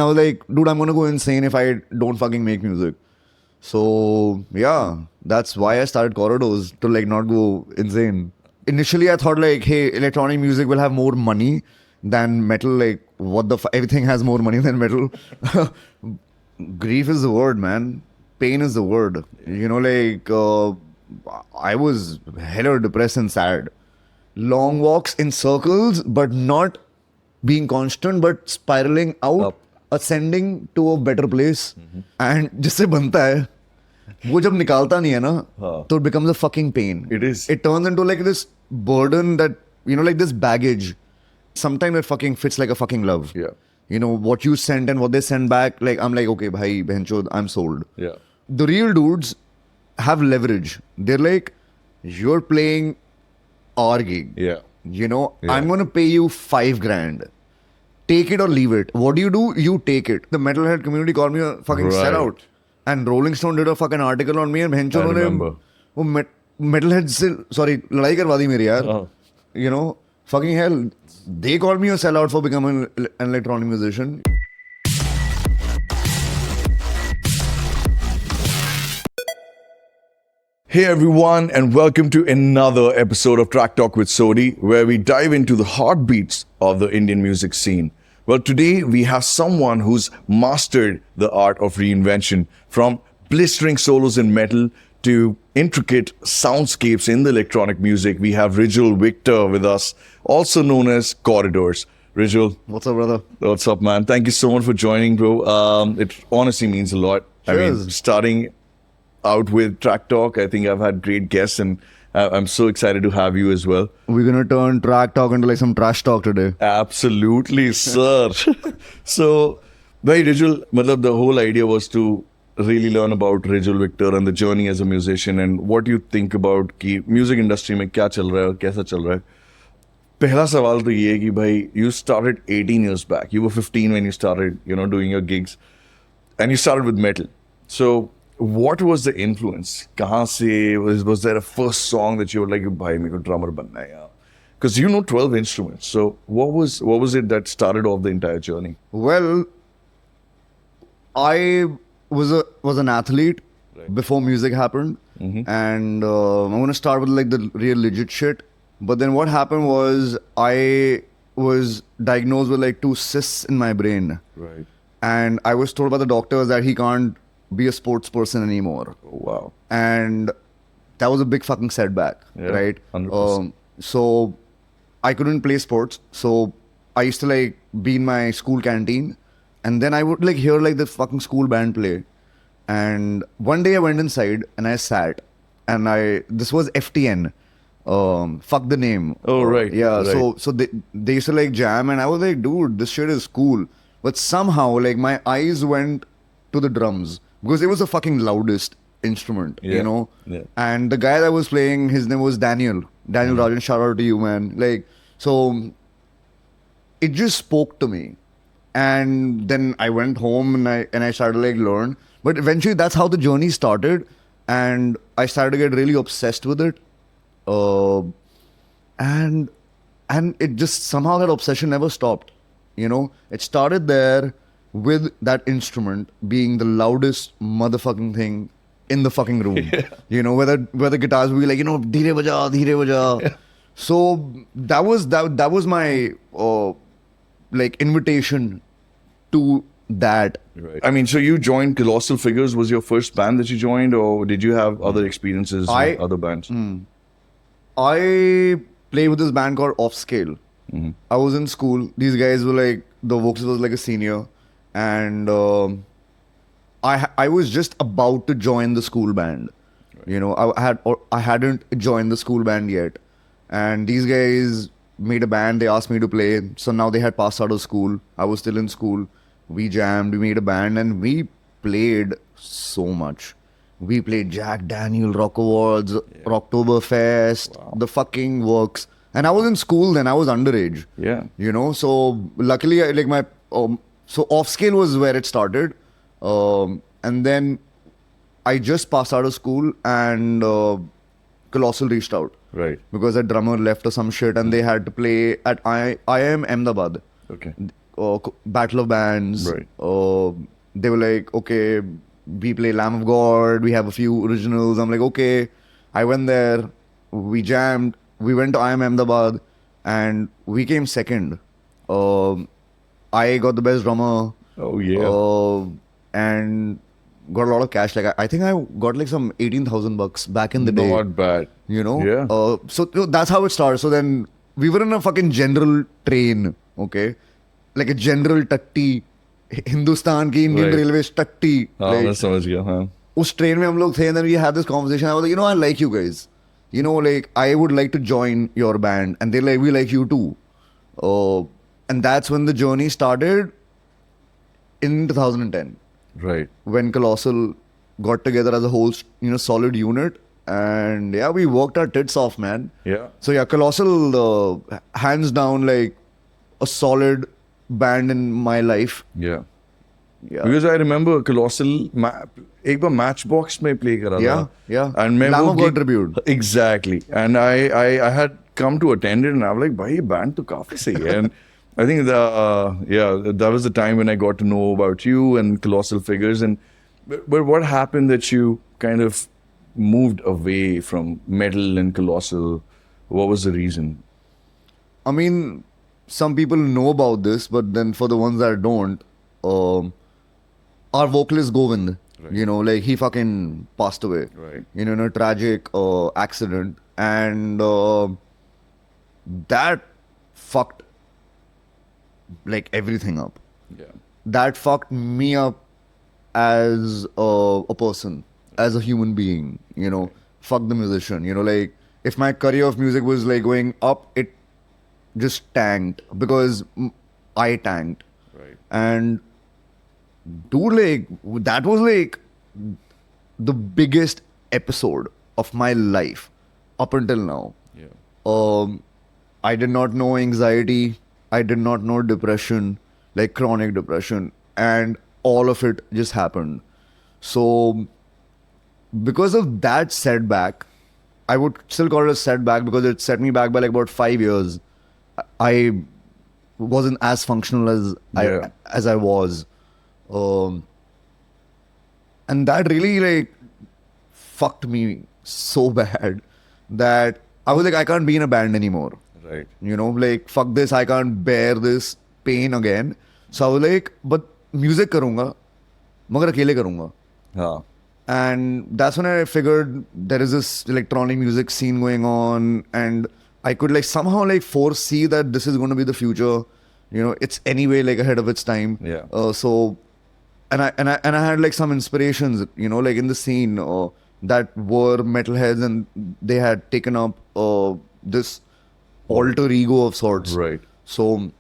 I was like, dude, I'm gonna go insane if I don't fucking make music. So yeah, that's why I started Corridors, to like not go insane. Initially, I thought like, hey, electronic music will have more money than metal. Like, what the everything has more money than metal. Grief is the word, man. Pain is the word. You know, like I was hella depressed and sad. Long walks in circles, but not being constant, but spiraling out, Up. ascending to a better place. And जिससे बनता है, वो जब निकालता नहीं है ना, तो it becomes a fucking pain. It is. It turns into like this burden that, you know, like this baggage. Sometimes it fucking fits like a fucking glove. Yeah. You know, what you send and what they send back, like, I'm like, okay, bhai, benchod, I'm sold. Yeah. The real dudes have leverage. They're like, you're playing our gig. Yeah. You know, Yeah. I'm going to pay you 5 grand. Take it or leave it. What do? You take it. The Metalhead community called me a fucking Right. sellout. And Rolling Stone did a fucking article on me and Bhencho I remember. वो Metalhead से, sorry, लड़ाई करवा दी मेरी यार. Oh. You know, fucking hell. They called me a sellout for becoming an electronic musician. Hey everyone, and welcome to another episode of TrakTalk with Sodhi, where we dive into the heartbeats of the Indian music scene. Well, today we have someone who's mastered the art of reinvention, from blistering solos in metal to intricate soundscapes in the electronic music. We have Rijul Victor with us, also known as Corridors. Rijul, What's up, brother? what's up, man? Thank you so much for joining, bro. It honestly means a lot. I mean, Cheers. starting out with TrakTalk, I think I've had great guests, and I'm so excited to have you as well. We're going to turn track talk into like some trash talk today. Absolutely, sir. So, bhai, Rijul, matlab, the whole idea was to really learn about Rijul Victor and the journey as a musician, and what you think about कि music industry में क्या चल रहा है और कैसा चल रहा है. पहला सवाल तो ये है कि भाई, you started 18 years back. You were 15 when you started, doing your gigs, and you started with metal. So, what was the influence? कहाँ से was there a first song that you were like, भाई मेरे को drummer बनना है यार? Because you know 12 instruments. So what was it that started off the entire journey? Well, I was an athlete before music happened, and I'm gonna start with like the real legit shit. But then what happened was I was diagnosed with like 2 cysts in my brain, Right. and I was told by the doctors that he can't be a sports person anymore, Oh, wow. and that was a big fucking setback, Yeah, right? 100%. So I couldn't play sports, so I used to like be in my school canteen, and then I would like hear like the fucking school band play. And one day I went inside and I sat, and this was FTN, fuck the name. Oh, right, Yeah. right. So they used to like jam, and I was like, dude, this shit is cool. But somehow like my eyes went to the drums because it was the fucking loudest instrument, Yeah, you know. yeah. And the guy that was playing, his name was Daniel Rajan. Shout out to you, man. Like, so it just spoke to me, and then I went home and I started like learn. But eventually, that's how the journey started, and I started to get really obsessed with it, and it just somehow that obsession never stopped. You know, it started there with that instrument being the loudest motherfucking thing in the fucking room. You know, whether guitars would be like, you know, dheere baja. So that was my like invitation to that. Right. I mean, so you joined Colossal Figures. Was your first band that you joined, or did you have other experiences with other bands? I played with this band called Off Scale. I was in school. These guys were like, the vocalist was like a senior, and I was just about to join the school band. You know, I hadn't joined the school band yet, and these guys made a band. They asked me to play. So now they had passed out of school. I was still in school. We jammed. We made a band, and we played so much. We played Jack Daniel, Rock Awards, Rocktoberfest, the fucking works. And I was in school then. I was underage. Yeah. You know, so luckily, like my so Off Scale was where it started, and then I just passed out of school, and Colossal reached out. Right. Because a drummer left or some shit, and they had to play at IIM Ahmedabad. Okay. Battle of Bands. Right. They were like, okay, we play Lamb of God. We have a few originals. I'm like, okay. I went there. We jammed. We went to IM Ahmedabad, and we came second. I got the best drummer. Oh yeah. And got a lot of cash. Like I think I got like some $18,000 back in the day. Not bad. You know? Yeah. So that's how it started. So then we were in a fucking general train, okay? Like a general tatti. Hindustan की Indian Right. Railways tatti. हाँ, Like, मैं समझ गया, हाँ. उस train में हम लोग थे, and then we had this conversation. I was like, I like you guys. Like I would like to join your band, and they're like, we like you too. And that's when the journey started in 2010. Right. When Colossal got together as a whole, solid unit, and yeah, we worked our tits off, man. Yeah. So yeah, Colossal, hands down, like a solid band in my life. Yeah. Yeah, Because I remember Colossal एक बार Matchbox में play करा था. yeah. And मैं Lamb वो of God tribute. Exactly. And I had come to attend it, and I was like, भाई ये band तो काफी सही है. And I think that was the time when I got to know about you and Colossal Figures. And but what happened that you kind of moved away from metal and Colossal? What was the reason? I mean, some people know about this, but then for the ones that don't, our vocalist Govind, Right. like he fucking passed away. Right. In a tragic accident, and that fucked like everything up. Yeah. That fucked me up as a person, as a human being. Fuck the musician. Like if my career of music was like going up, it just tanked because I tanked. Right. And dude, like that was like the biggest episode of my life up until now. Yeah. I did not know anxiety. I did not know depression, like chronic depression, and all of it just happened. So because of that setback, I would still call it a setback because it set me back by like about 5 years. I wasn't as functional as I was. And that really like fucked me so bad that I was like, I can't be in a band anymore. Right. Like fuck this, I can't bear this pain again. So I was like, but music karunga, magar akele karunga. हाँ. And that's when I figured there is this electronic music scene going on, and I could like somehow like foresee that this is going to be the future. It's anyway like ahead of its time. Yeah. So, and I had like some inspirations, like in the scene that were metalheads, and they had taken up this alter ego of sorts. Right. So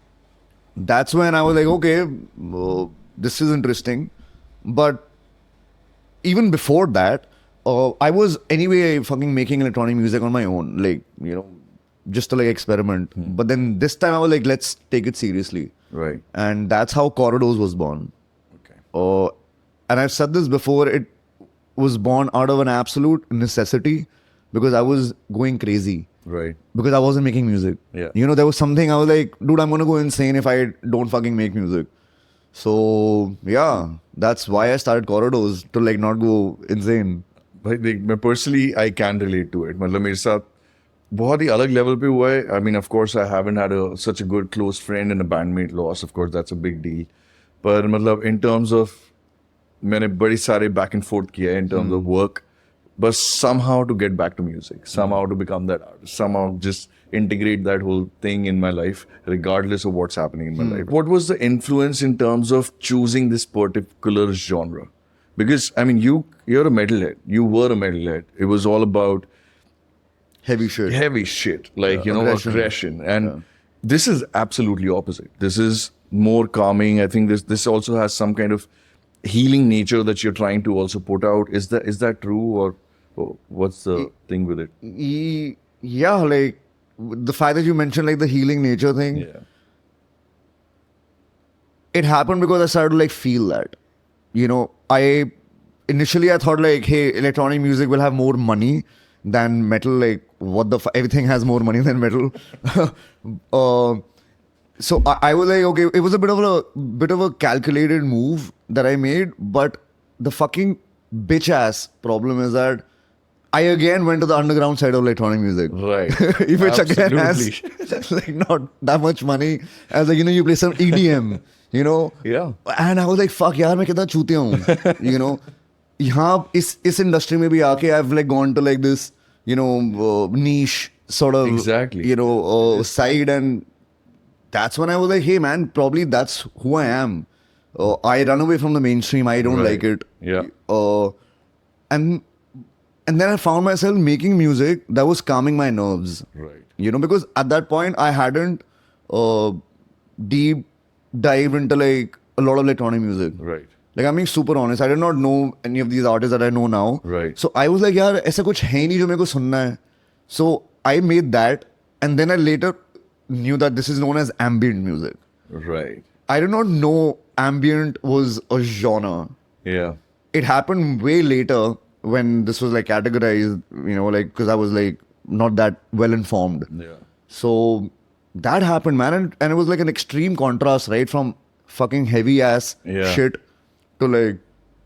that's when I was like, okay, this is interesting. But even before that, I was anyway fucking making electronic music on my own, like, just to like experiment. But then this time I was like, let's take it seriously. Right. And that's how Corridors was born. Okay. And I've said this before, it was born out of an absolute necessity because I was going crazy. Right. Because I wasn't making music. Yeah. There was something I was like, dude, I'm gonna go insane if I don't fucking make music. So yeah, that's why I started Corridors, to like not go insane. भाई personally I can relate to it. मतलब मेरे साथ बहुत ही अलग level पे हुआ है. I mean, of course, I haven't had such a good close friend and a bandmate loss. Of course, that's a big deal. But मतलब in terms of मैंने बड़ी सारे back and forth किया है in terms of work. But somehow to get back to music, somehow to become that artist, somehow just integrate that whole thing in my life, regardless of what's happening in my life. What was the influence in terms of choosing this particular genre? Because, I mean, you're a metalhead. You were a metalhead. It was all about Heavy shit. Like, aggression. And this is absolutely opposite. This is more calming. I think this also has some kind of healing nature that you're trying to also put out. Is that true, or what's the thing with it? Yeah, like the fact that you mentioned like the healing nature thing, Yeah. it happened because I started to like feel that. I initially I thought like, hey, electronic music will have more money than metal. Like, what the everything has more money than metal. So I was like, okay, it was a bit of a calculated move that I made, but the fucking bitch ass problem is that I again went to the underground side of electronic music. Right. Which again has like not that much money. As like, you play some EDM, Yeah. And I was like, fuck yaar, मैं कितना चूतिया हूँ, यहाँ इस industry में भी आके I've like gone to like this, niche sort of, Exactly. side, and that's when I was like, hey man, probably that's who I am. I run away from the mainstream. I don't Right. like it. Yeah. And then I found myself making music that was calming my nerves. Right. Because at that point I hadn't deep dived into like a lot of electronic music. Right. Like I'm being super honest. I did not know any of these artists that I know now. Right. So I was like, यार ऐसा कुछ है नहीं जो मेरे को सुनना है. So I made that, and then I later knew that this is known as ambient music. Right. I did not know ambient was a genre. Yeah. It happened way later when this was like categorized, like because I was like not that well informed. Yeah. So that happened, man, and it was like an extreme contrast, right? From fucking heavy ass Yeah. shit to like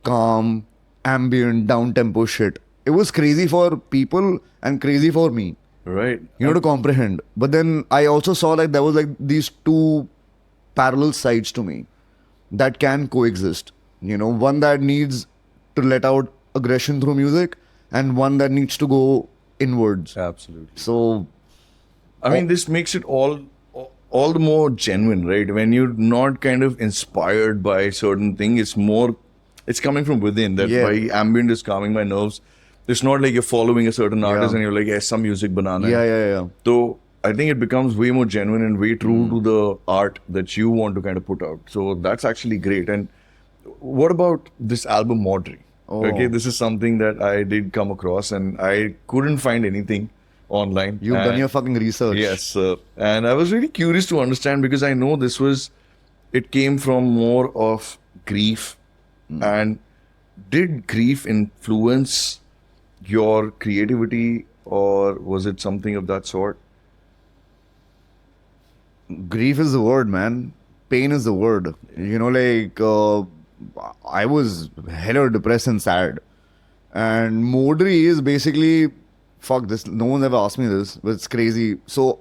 calm, ambient, down tempo shit. It was crazy for people and crazy for me, Right. to comprehend. But then I also saw like there was like these two parallel sides to me that can coexist. One that needs to let out aggression through music, and one that needs to go inwards. Absolutely. So I mean, this makes it all the more genuine, right? When you're not kind of inspired by certain thing, it's coming from within. That's Yeah. why ambient is calming my nerves. It's not like you're following a certain artist Yeah. and you're like, yes, some music banana. yeah. So I think it becomes way more genuine and way true to the art that you want to kind of put out. So that's actually great. And what about this album, Maudry? Oh. Okay, this is something that I did come across and I couldn't find anything online. You've done And- your fucking research. Yes, sir. And I was really curious to understand because I know it came from more of grief. And did grief influence your creativity or was it something of that sort? Grief is the word, man. Pain is the word. I was hella depressed and sad. And Maudry is basically, fuck this, no one's ever asked me this, but it's crazy. So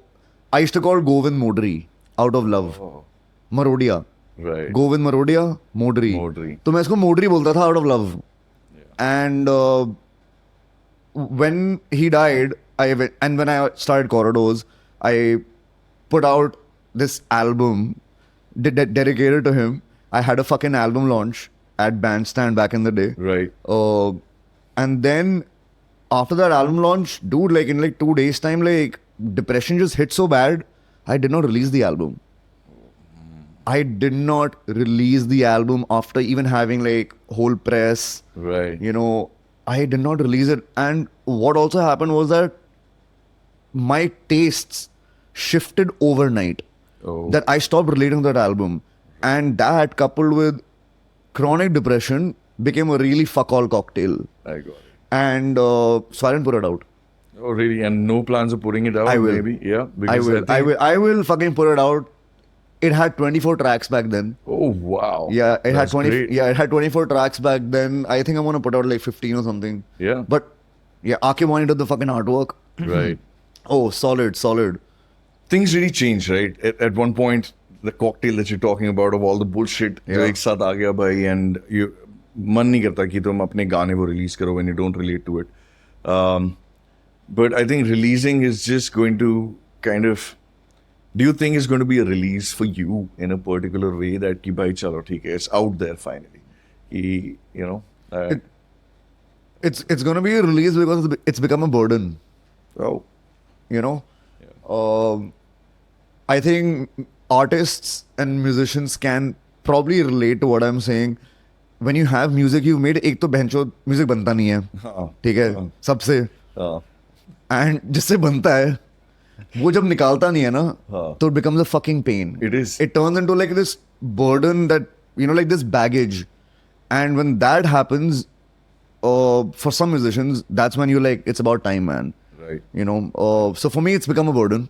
I used to call Govind Maudry out of love. Oh, Marodia. right. Govind Marodia, Maudry. Maudry. तो मैं इसको Maudry बोलता था out of love. And when he died, when I started Corridors, I put out this album dedicated to him. I had a fucking album launch at Bandstand back in the day. Right. And then after that album launch, dude, like in like 2 days time, like depression just hit so bad, I did not release the album. I did not release the album after even having like whole press. Right. I did not release it. And what also happened was that my tastes shifted overnight. Oh. That I stopped relating to that album. And that coupled with chronic depression became a really fuck all cocktail. I got it. And so I didn't put it out. Oh, really? And no plans of putting it out? I will. Maybe? Yeah. I Because will. think- I will fucking put it out. It had 24 tracks back then. Oh, wow. Yeah, it had That's 20. great. Yeah, it had 24 tracks back then. I think I'm gonna put out like 15 or something. Yeah. But yeah, Akimani did the fucking artwork. Right. Oh, solid. Things really changed, right? At one point, the cocktail that you're talking about of all the bullshit जो Yeah. एक साथ आ गया भाई, and you मन नहीं करता कि तुम अपने गाने वो release करो when you don't relate to it. But I think releasing is just going to kind of. Do you think it's going to be a release for you in a particular way that कि भाई चलो ठीक है, it's out there finally. It's gonna be a release because it's become a burden. Oh. I think artists and musicians can probably relate to what I'm saying. When you have music you've made, एक तो बहनचोद music बनता नहीं है, हाँ. ठीक है, हाँ. सबसे. हाँ. And जिससे बनता है, वो जब निकालता नहीं है ना, हाँ. तो it becomes a fucking pain. It is. It turns into like this burden that, like this baggage. And when that happens, for some musicians, that's when you're like, it's about time, man. Right. So for me, it's become a burden.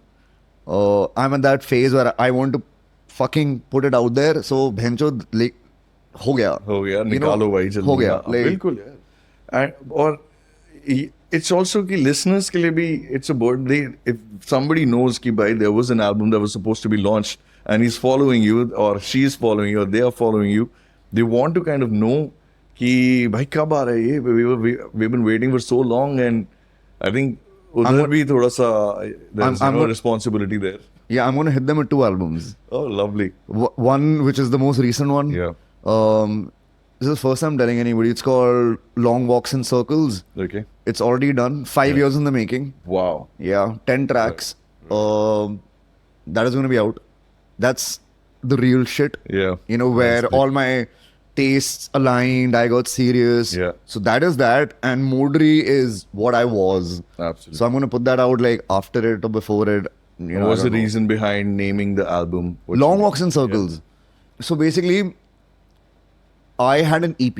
I'm at that phase where I want to fucking put it out there. So bhencho like हो गया. हो गया You know, निकालो भाई जल्दी हो गया. हाँ, Like, बिल्कुल यार और it's also कि listeners के लिए भी it's a birthday if somebody knows कि भाई there was an album that was supposed to be launched and he's following you or she's following you or they are following you they want to kind of know कि भाई कब आ रहा है ये we've been waiting for so long and I think उधर भी थोड़ा सा there's responsibility there. Yeah, I'm gonna hit them with 2 albums. Oh, lovely. One which is the most recent one. Yeah. This is the first time telling anybody. It's called Long Walks in Circles. Okay. It's already done. 5 years in the making. Wow. Yeah, 10 tracks. That is gonna be out. That's the real shit. Yeah. You know, where all my tastes aligned, I got serious. Yeah. So that is that. And Modri is what I was. Absolutely. So I'm gonna put that out like after it or before it. You know, what was I the don't know. reason behind naming the album? Long Walks in Circles. So basically, I had an EP,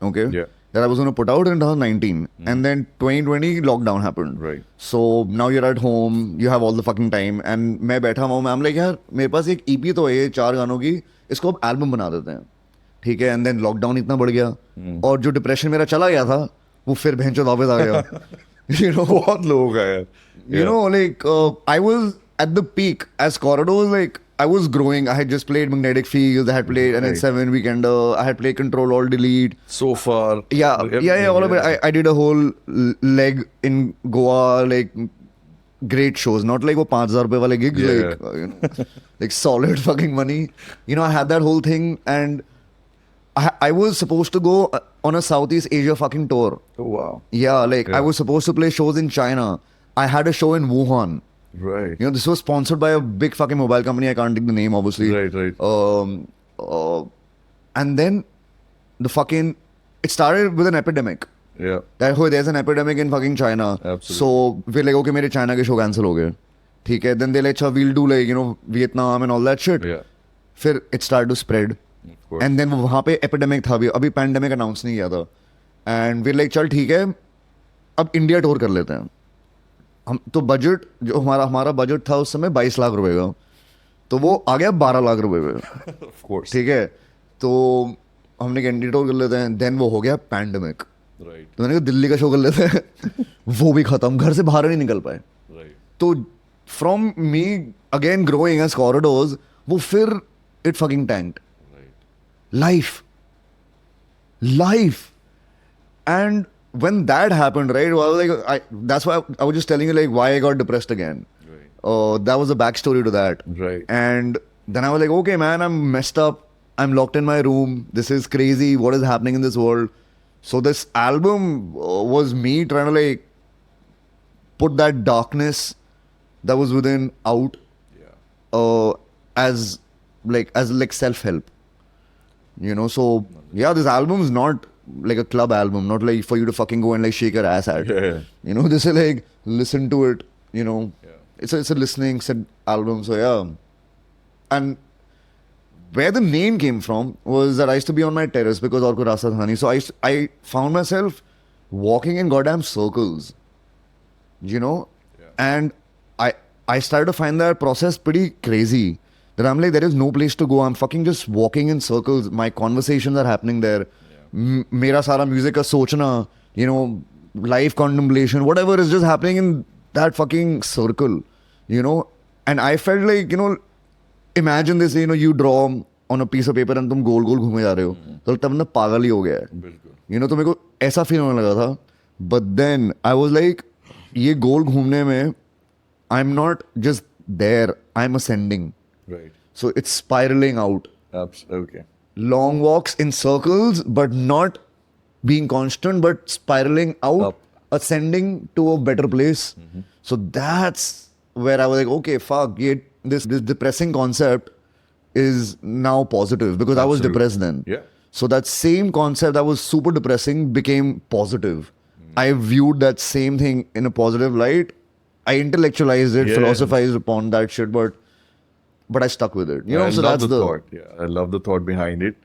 okay, Yeah. that I was going to put out in 2019. And then 2020, lockdown happened. Right. So now you're at home, you have all the fucking time. And मैं बैठा हुआ हूँ, I'm like, यार मेरे पास एक EP तो है 4 गानों की, इसको अब एल्बम बना देते हैं. ठीक है. And then lockdown इतना बढ़ गया. और जो डिप्रेशन मेरा चला गया था, वो फिर भैंचोद वापस आ गया. You know, बहुत लोग हैं यार. you know, like I was at the peak as Corridors, like I was growing. I had just played Magnetic Fields, I had played NH7 Weekender, I had played Control Alt Delete. So far. Yeah, all of it. I did a whole leg in Goa, like great shows, not like वो 5,000 रुपए वाले gigs, like you know, like solid fucking money. You know, I had that whole thing, and I was supposed to go on a Southeast Asia fucking tour. Oh, wow. Yeah, like I was supposed to play shows in China. I had a show in Wuhan. Right. You know, this was sponsored by a big fucking mobile company. I can't take the name, obviously. Right. And then it started with an epidemic. Yeah. That there's an epidemic in fucking China. Absolutely. So we're like, okay, मेरे China के show cancel हो गए. ठीक है. Then they're like, we'll do like, you know, Vietnam and all that shit. Yeah. फिर it started to spread. Of course. And then वहाँ पे epidemic था अभी pandemic announce नहीं किया था. And we're like, चल ठीक है, अब इंडिया टूर कर लेते हैं. हम तो बजट जो हमारा बजट था उस समय 22 लाख रुपए का, तो वो आ गया 12 लाख रुपए पे. Of course. ठीक है. तो हमने इंडिया टूर कर लेते हैं. देन वो हो गया पैंडेमिक. Right. तो मैंने कहा दिल्ली का शो कर लेते हैं. वो भी खत्म, घर से बाहर नहीं निकल पाए. Right. तो from me again growing edge corridors, वो फिर it fucking tanked. Life. And when that happened, right, well, like that's why I was just telling you like why I got depressed again. Right. That was the backstory to that. Right. And then I was like, okay, man, I'm messed up. I'm locked in my room. This is crazy. What is happening in this world? So this album was me trying to like put that darkness that was within out. Yeah. As self-help. You know, so yeah, this album is not like a club album, not like for you to fucking go and like shake your ass at. Yeah. You know, this is like listen to it. You know, Yeah. it's a listening set album. So yeah, and where the name came from was that I used to be on my terrace because और कोई रास्ता था नहीं. So I found myself walking in goddamn circles. You know, and I started to find that process pretty crazy. That I'm like, there is no place to go. I'm fucking just walking in circles. My conversations are happening there. मेरा सारा music का सोचना, you know, life contemplation, whatever is just happening in that fucking circle, you know. And I felt like, you know, imagine this, you know, you draw on a piece of paper and तुम गोल गोल घूमे जा रहे हो, तो लगता है बंदा पागल ही हो गया है. You know, तो मेरे को ऐसा फील होने लगा था. But then I was like, ये गोल घूमने में I'm not just there, I'm ascending. Right. So it's spiraling out. Okay. Long walks in circles, but not being constant, but spiraling out, Up. ascending to a better place. So that's where I was like, okay, fuck, this depressing concept is now positive because I was depressed then. Yeah. So that same concept that was super depressing became positive. I viewed that same thing in a positive light. I intellectualized it, philosophized upon that shit, but I stuck with it. You know, I so love that's the thought. Yeah, I love the thought behind it.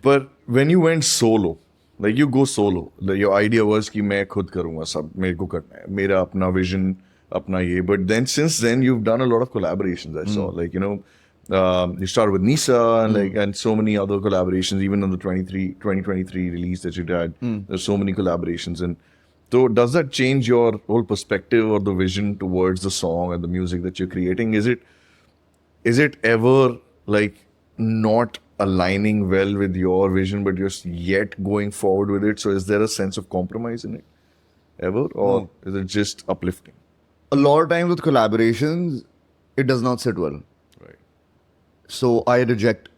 But when you went solo, like you go solo, your idea was कि मैं खुद करूँगा सब, मेरे को करना है, मेरा अपना vision apna ye. But then since then you've done a lot of collaborations. I saw, like, you know, you started with Nisa and like and so many other collaborations. Even on the 2023 release that you did, there's so many collaborations. And so does that change your whole perspective or the vision towards the song and the music that you're creating? Is it ever like not aligning well with your vision, but you're yet going forward with it? So is there a sense of compromise in it ever, or is it just uplifting? A lot of times with collaborations, it does not sit well. Right. So I reject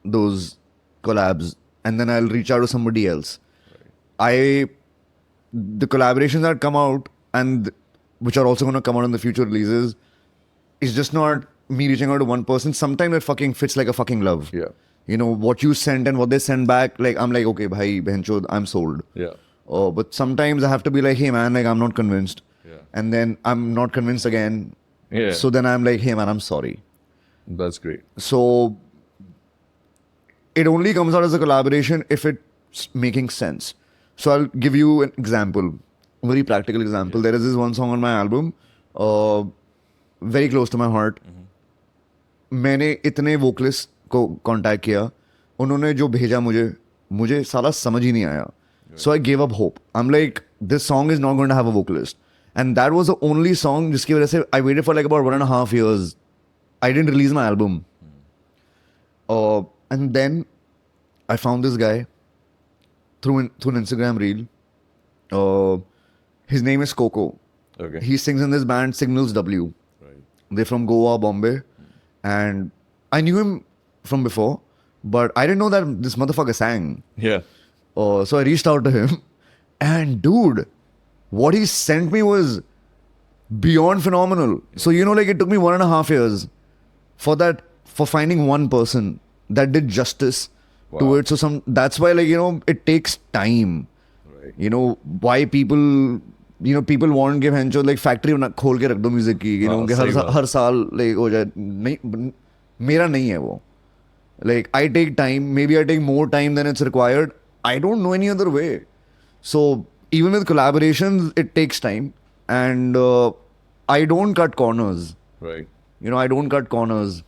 those collabs and then I'll reach out to somebody else. The collaborations that come out and which are also going to come out in the future releases is just not me reaching out to one person. Sometimes it fucking fits like a fucking love. Yeah. You know, what you sent and what they send back, like, I'm like, okay, bhai, behenchod, I'm sold. Yeah. But sometimes I have to be like, hey, man, like, I'm not convinced. Yeah. And then I'm not convinced again. Yeah. So then I'm like, hey, man, I'm sorry. That's great. So it only comes out as a collaboration if it's making sense. So I'll give you an example, a very practical example. There is this one song on my album, very close to my heart. मैंने इतने vocalists को contact किया, उन्होंने जो भेजा मुझे साला समझ ही नहीं आया. So I gave up hope. I'm like, this song is not going to have a vocalist. And that was the only song जिसकी वजह से I waited for like about 1.5 years. I didn't release my album. And then I found this guy through an Instagram reel. His name is Coco. Okay. He sings in this band Signals W. Right. They're from Goa, Bombay. And I knew him from before, but I didn't know that this motherfucker sang. Yeah. So I reached out to him. And dude, what he sent me was beyond phenomenal. So, you know, like it took me 1.5 years for finding one person that did justice to it. So that's why, like, you know, it takes time. Right. You know, why people want give hencho like factory खोल के रख दो music की, you know, कि हर साल like हो जाए. नहीं, मेरा नहीं है वो. Like, I take time, maybe I take more time than it's required. I don't know any other way. So even with collaborations, it takes time. And I don't cut corners. Right. You know, I don't cut corners.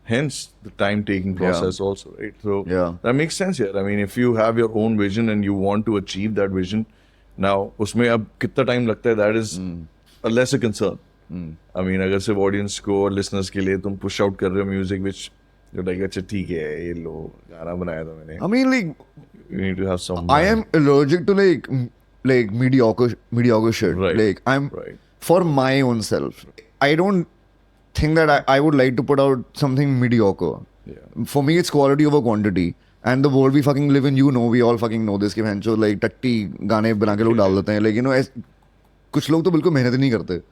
Hence the time-taking process also, right? So Yeah. that makes sense here. I mean, if you have your own vision and you want to achieve that vision, now उसमें अब कितना time लगता है, that is a lesser concern. I mean, अगर सिर्फ audience को और listeners के लिए तुम push out कर रहे हो music which you're like, अच्छा ठीक है, ये लो गाना बनाया था मैंने. I mean, like, You need to have some. I am allergic to like mediocre shit. Right. Like, I'm Right. for my own self. I don't think that I would like to put out something mediocre. Yeah. For me, it's quality over quantity. And the world we fucking live in, you know, we all fucking know this. कि भैंचो like टट्टी गाने बना के लोग डाल देते हैं. Like, you know, कुछ लोग तो बिल्कुल मेहनत ही नहीं करते.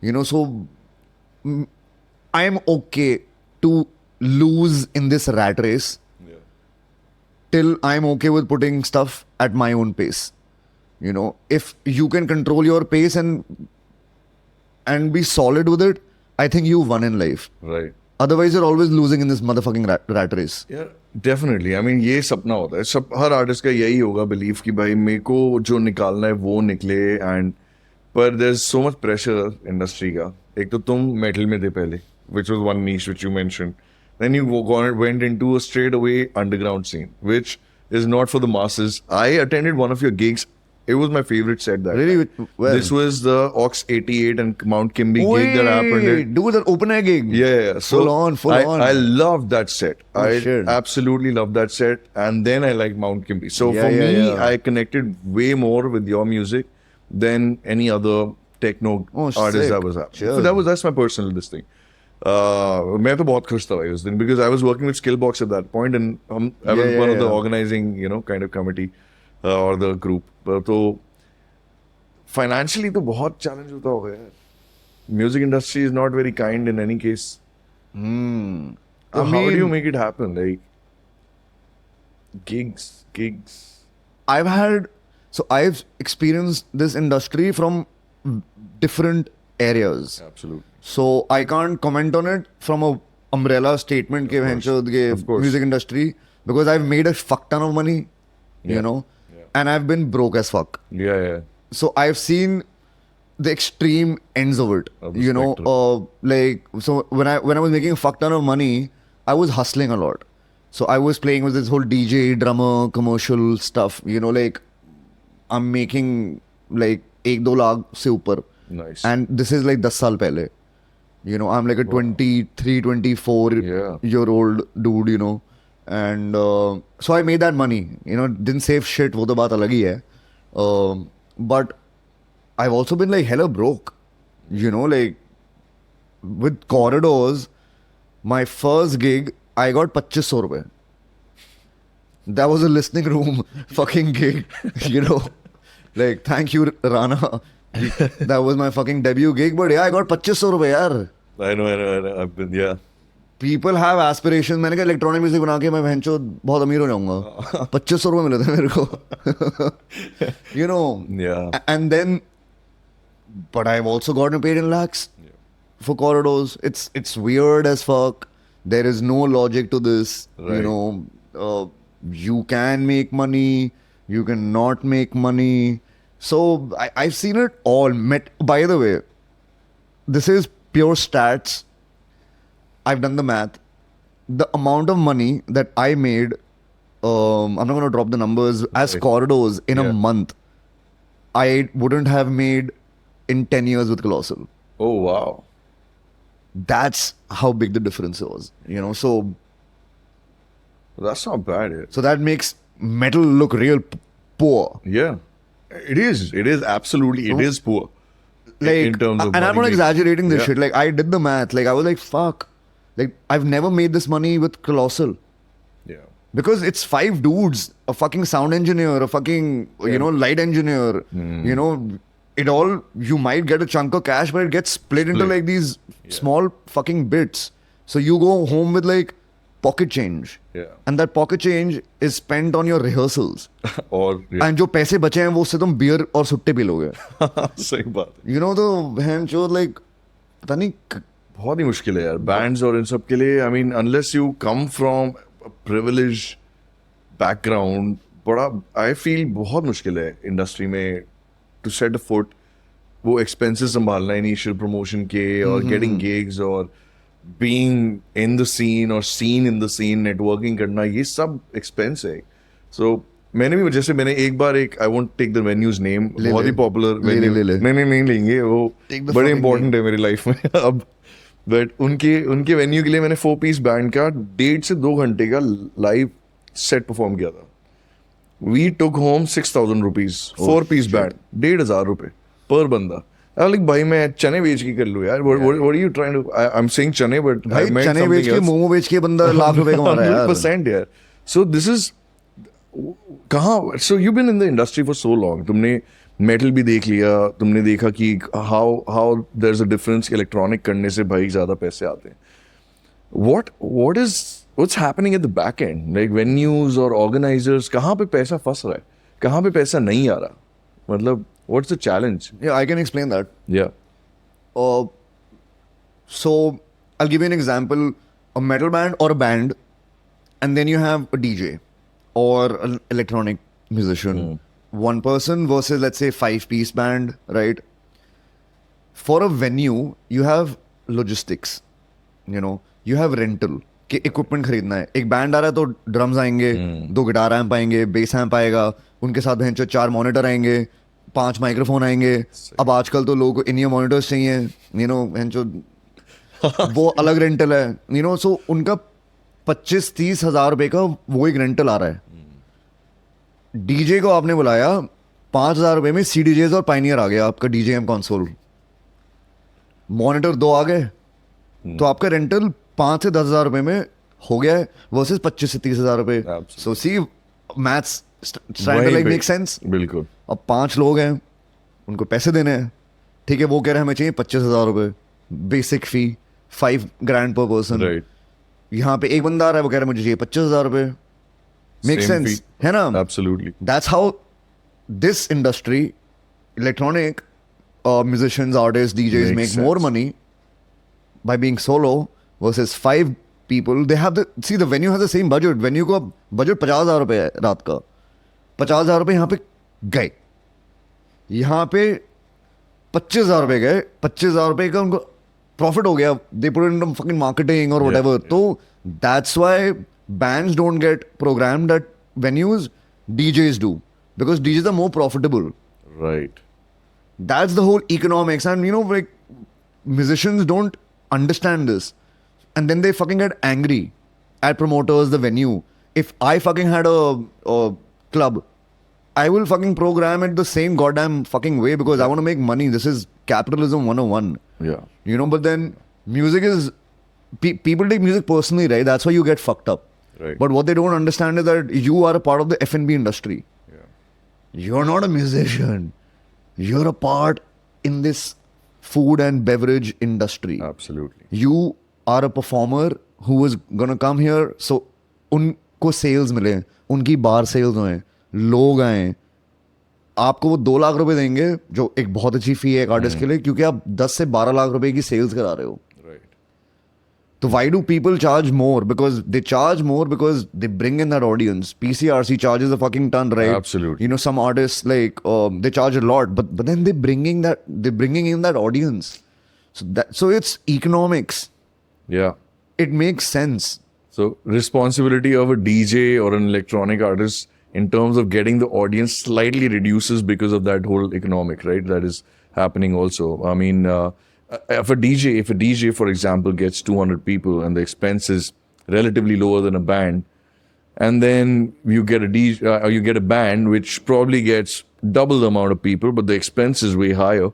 You know, so I am okay to lose in this rat race. Yeah. Till I'm okay with putting stuff at my own pace. You know, if you can control your pace and be solid with it, I think you won in life. Right. Otherwise, you're always losing in this motherfucking rat race. Yeah, definitely. I mean, ये सपना होता है. सब हर artist का यही होगा belief कि भाई मेरे को जो निकालना है वो निकले. And but there's so much pressure industry का. एक तो तुम metal में थे पहले, which was one niche which you mentioned. Then you went into a straight away underground scene, which is not for the masses. I attended one of your gigs. It was my favorite set that Really? time. Well, This was the Ox 88 and Mount Kimby gig that happened. Dude, that open air gig. Yeah. So Full on. I loved that set. I shit. absolutely loved that set. And then I liked Mount Kimby. So Yeah, for yeah, me, yeah. I connected way more with your music than any other techno artist sick. that was happening. Cheers. So that's my personal this thing. मैं तो बहुत खुश था भाई उस दिन because I was working with Skillbox at that point and I was one of the organizing, you know, kind of committee or the group. तो financially तो बहुत challenge होता होगा यार. Music industry is not very kind in any case. So how do you make it happen? Like gigs. I've experienced this industry from different areas. Absolutely. So I can't comment on it from a umbrella statement के भैंचो के Of course. music industry because I've made a fuck ton of money, you know, and I've been broke as fuck. Yeah. So I've seen the extreme ends of it. Of the You know, spectrum. like so when I was making a fuck ton of money, I was hustling a lot. So I was playing with this whole DJ, drummer, commercial stuff. You know, like I'm making like 1-2 lakh se upar. Nice. And this is like 10 saal pehle. You know, I'm like a 23, 24 Yeah. year old dude, you know. And so I made that money. You know, didn't save shit, wo to baat alag hi hai. But I've also been like hella broke. You know, like with Corridors, my first gig, I got 2500 rupees. That was a listening room fucking gig, you know. Like, thank you, Rana. That was my fucking debut gig, but yeah, I got 2500 rupees, yaar. I know. I've been, yeah. People have aspirations. मैंने कहा electronic music बना के मैं भैंचो बहुत अमीर हो जाऊंगा. 2500 रुपए मिले थे मेरे को. You know. Yeah. And then, but I've also gotten paid in lakhs for Corridors. It's weird as fuck. There is no logic to this. Right. You know, you can make money, you can not make money. So I've seen it all. By the way, this is pure stats. I've done the math. The amount of money that I made, I'm not going to drop the numbers, as Right. Corridors in Yeah. a month, I wouldn't have made in 10 years with Colossal. Oh, wow. That's how big the difference was, you know. So That's not bad. Yeah. so that makes metal look real poor. Yeah. It is. It is absolutely. It is poor. Like, in terms of and I'm money not exaggerating this Yeah. shit. Like, I did the math. Like, I was like, fuck. Like, I've never made this money with Colossal. Yeah. Because it's 5 dudes, a fucking sound engineer, a fucking, you know, light engineer, you know, it all, you might get a chunk of cash, but it gets split into like these small fucking bits. So you go home with like pocket change. Yeah. And that pocket change is spent on your rehearsals. और yeah. And जो पैसे बचे हैं वो उससे तुम beer और सुट्टे पी लोगे. सही बात है. You know, तो बहन जो like पता नहीं बहुत ही मुश्किल है यार बैंड्स और इन सब के लिए. I mean unless you come from privilege background बड़ा आई फील बहुत मुश्किल है इंडस्ट्री में टू सेट अ फुट. वो एक्सपेंसेस संभालना इनिशियल प्रमोशन के और गेटिंग गिग्स और बीइंग इन द सीन और scene in the scene networking करना ये सब एक्सपेंस है. सो मैंने भी जैसे मैंने एक बार एक I won't take the venue's name बहुत ही पॉपुलर ले. नहीं लेंगे वो Take the बड़े fucking इंपॉर्टेंट है मेरी लाइफ में अब. बट उनके वेन्यू के लिए मैंने 4 पीस बैंड का 1.5 से 2 घंटे का लाइव सेट परफॉर्म किया था. We took home 6,000 rupees 4 piece band 1,500 रुपए पर बंदा. लाइक भाई मैं चने बेच के कर लूँ यार. What are you trying to I am saying चने बट भाई चने बेच के मोमो बेच के बंदा लाख रुपए कमा रहा है यार. 100% यार. सो दिस इज कहाँ. So you been in the industry for so long. तुमने मेटल भी देख लिया. तुमने देखा कि how there is a difference. Electronic करने से भाई ज्यादा पैसे आते हैं. what's happening at the back end, like venues or organizers? कहाँ पे पैसा फंस रहा है, कहाँ पे पैसा नहीं आ रहा, मतलब what's the challenge? Yeah, I can explain that. Yeah. So I'll give you an example: a metal band or a band, and then you have a DJ or an electronic musician. One person versus, let's say, 5-piece band, right? For a venue, you have logistics. You know, you have rental. कि equipment खरीदना है. एक band आ रहा है तो drums आएंगे, 2 guitar amp आएंगे, base amp आएगा, उनके साथ भैंचो 4 मॉनिटर आएंगे, 5 माइक्रोफोन आएंगे. अब आजकल तो लोगों को इन मॉनिटर्स चाहिए, यू नो, भैंचो वो अलग रेंटल है, यू नो. सो उनका 25-30 हज़ार रुपए का वो एक रेंटल आ रहा है. डीजे को आपने बुलाया, 5,000 रुपए में CDJs और पाइनियर आ गया आपका डीजे एम कंसोल, मॉनिटर 2 आ गए, तो आपका रेंटल 5 से 10 हज़ार रुपए में हो गया है वर्सेस 25 से 30 हज़ार रुपए. सो सी मैथ्स लाइक मेक सेंस. बिल्कुल. अब 5 लोग हैं, उनको पैसे देने हैं, ठीक है, वो कह रहे हैं हमें चाहिए 25 हज़ार रुपए बेसिक फी, 5 grand per person. राइट. यहाँ पे एक बंदा आ रहा है, वो कह रहा है मुझे चाहिए 25 हज़ार रुपए. Make Same sense fee. है ना? Absolutely. That's how this industry, electronic musicians, artists, DJs Makes make sense. more money by being solo versus 5 people. They have the venue has the same budget. Venue का budget 50,000 रुपए है रात का. 50,000 रुपए यहाँ पे गए. यहाँ पे ₹25,000 गए, ₹25,000 का उनको प्रॉफिट हो गया. They put it into fucking marketing or whatever. So that's why bands don't get programmed at venues. DJs do, because DJs are more profitable. Right. That's the whole economics, and like musicians don't understand this, and then they fucking get angry at promoters, the venue. If I fucking had a club, I will fucking program it the same goddamn fucking way, because I want to make money. This is capitalism 101. Yeah. But then music is people take music personally, right? That's why you get fucked up. Right. But what they don't understand is that you are a part of the F&B industry. Yeah. You're not a musician. You're a part in this food and beverage industry. Absolutely. You are a performer who is gonna come here, so उनको sales मिले, उनकी बार sales होए, लोग आए, आपको वो 2 लाख रुपए देंगे, जो एक बहुत अच्छी फी है एक आर्टिस्ट के लिए, क्योंकि आप 10 से 12 लाख रुपए की सेल्स करा रहे हो. Right. So why do people charge more? Because they charge more because they bring in that audience. PCRC charges a fucking ton, right? Absolutely. Some artists like they charge a lot, but then they're bringing in that audience. So it's economics. Yeah. It makes sense. So responsibility of a DJ or an electronic artist in terms of getting the audience slightly reduces because of that whole economic, right? That is happening also. I mean, if a DJ, for example, gets 200 people and the expense is relatively lower than a band, and then you get you get a band which probably gets double the amount of people, but the expense is way higher.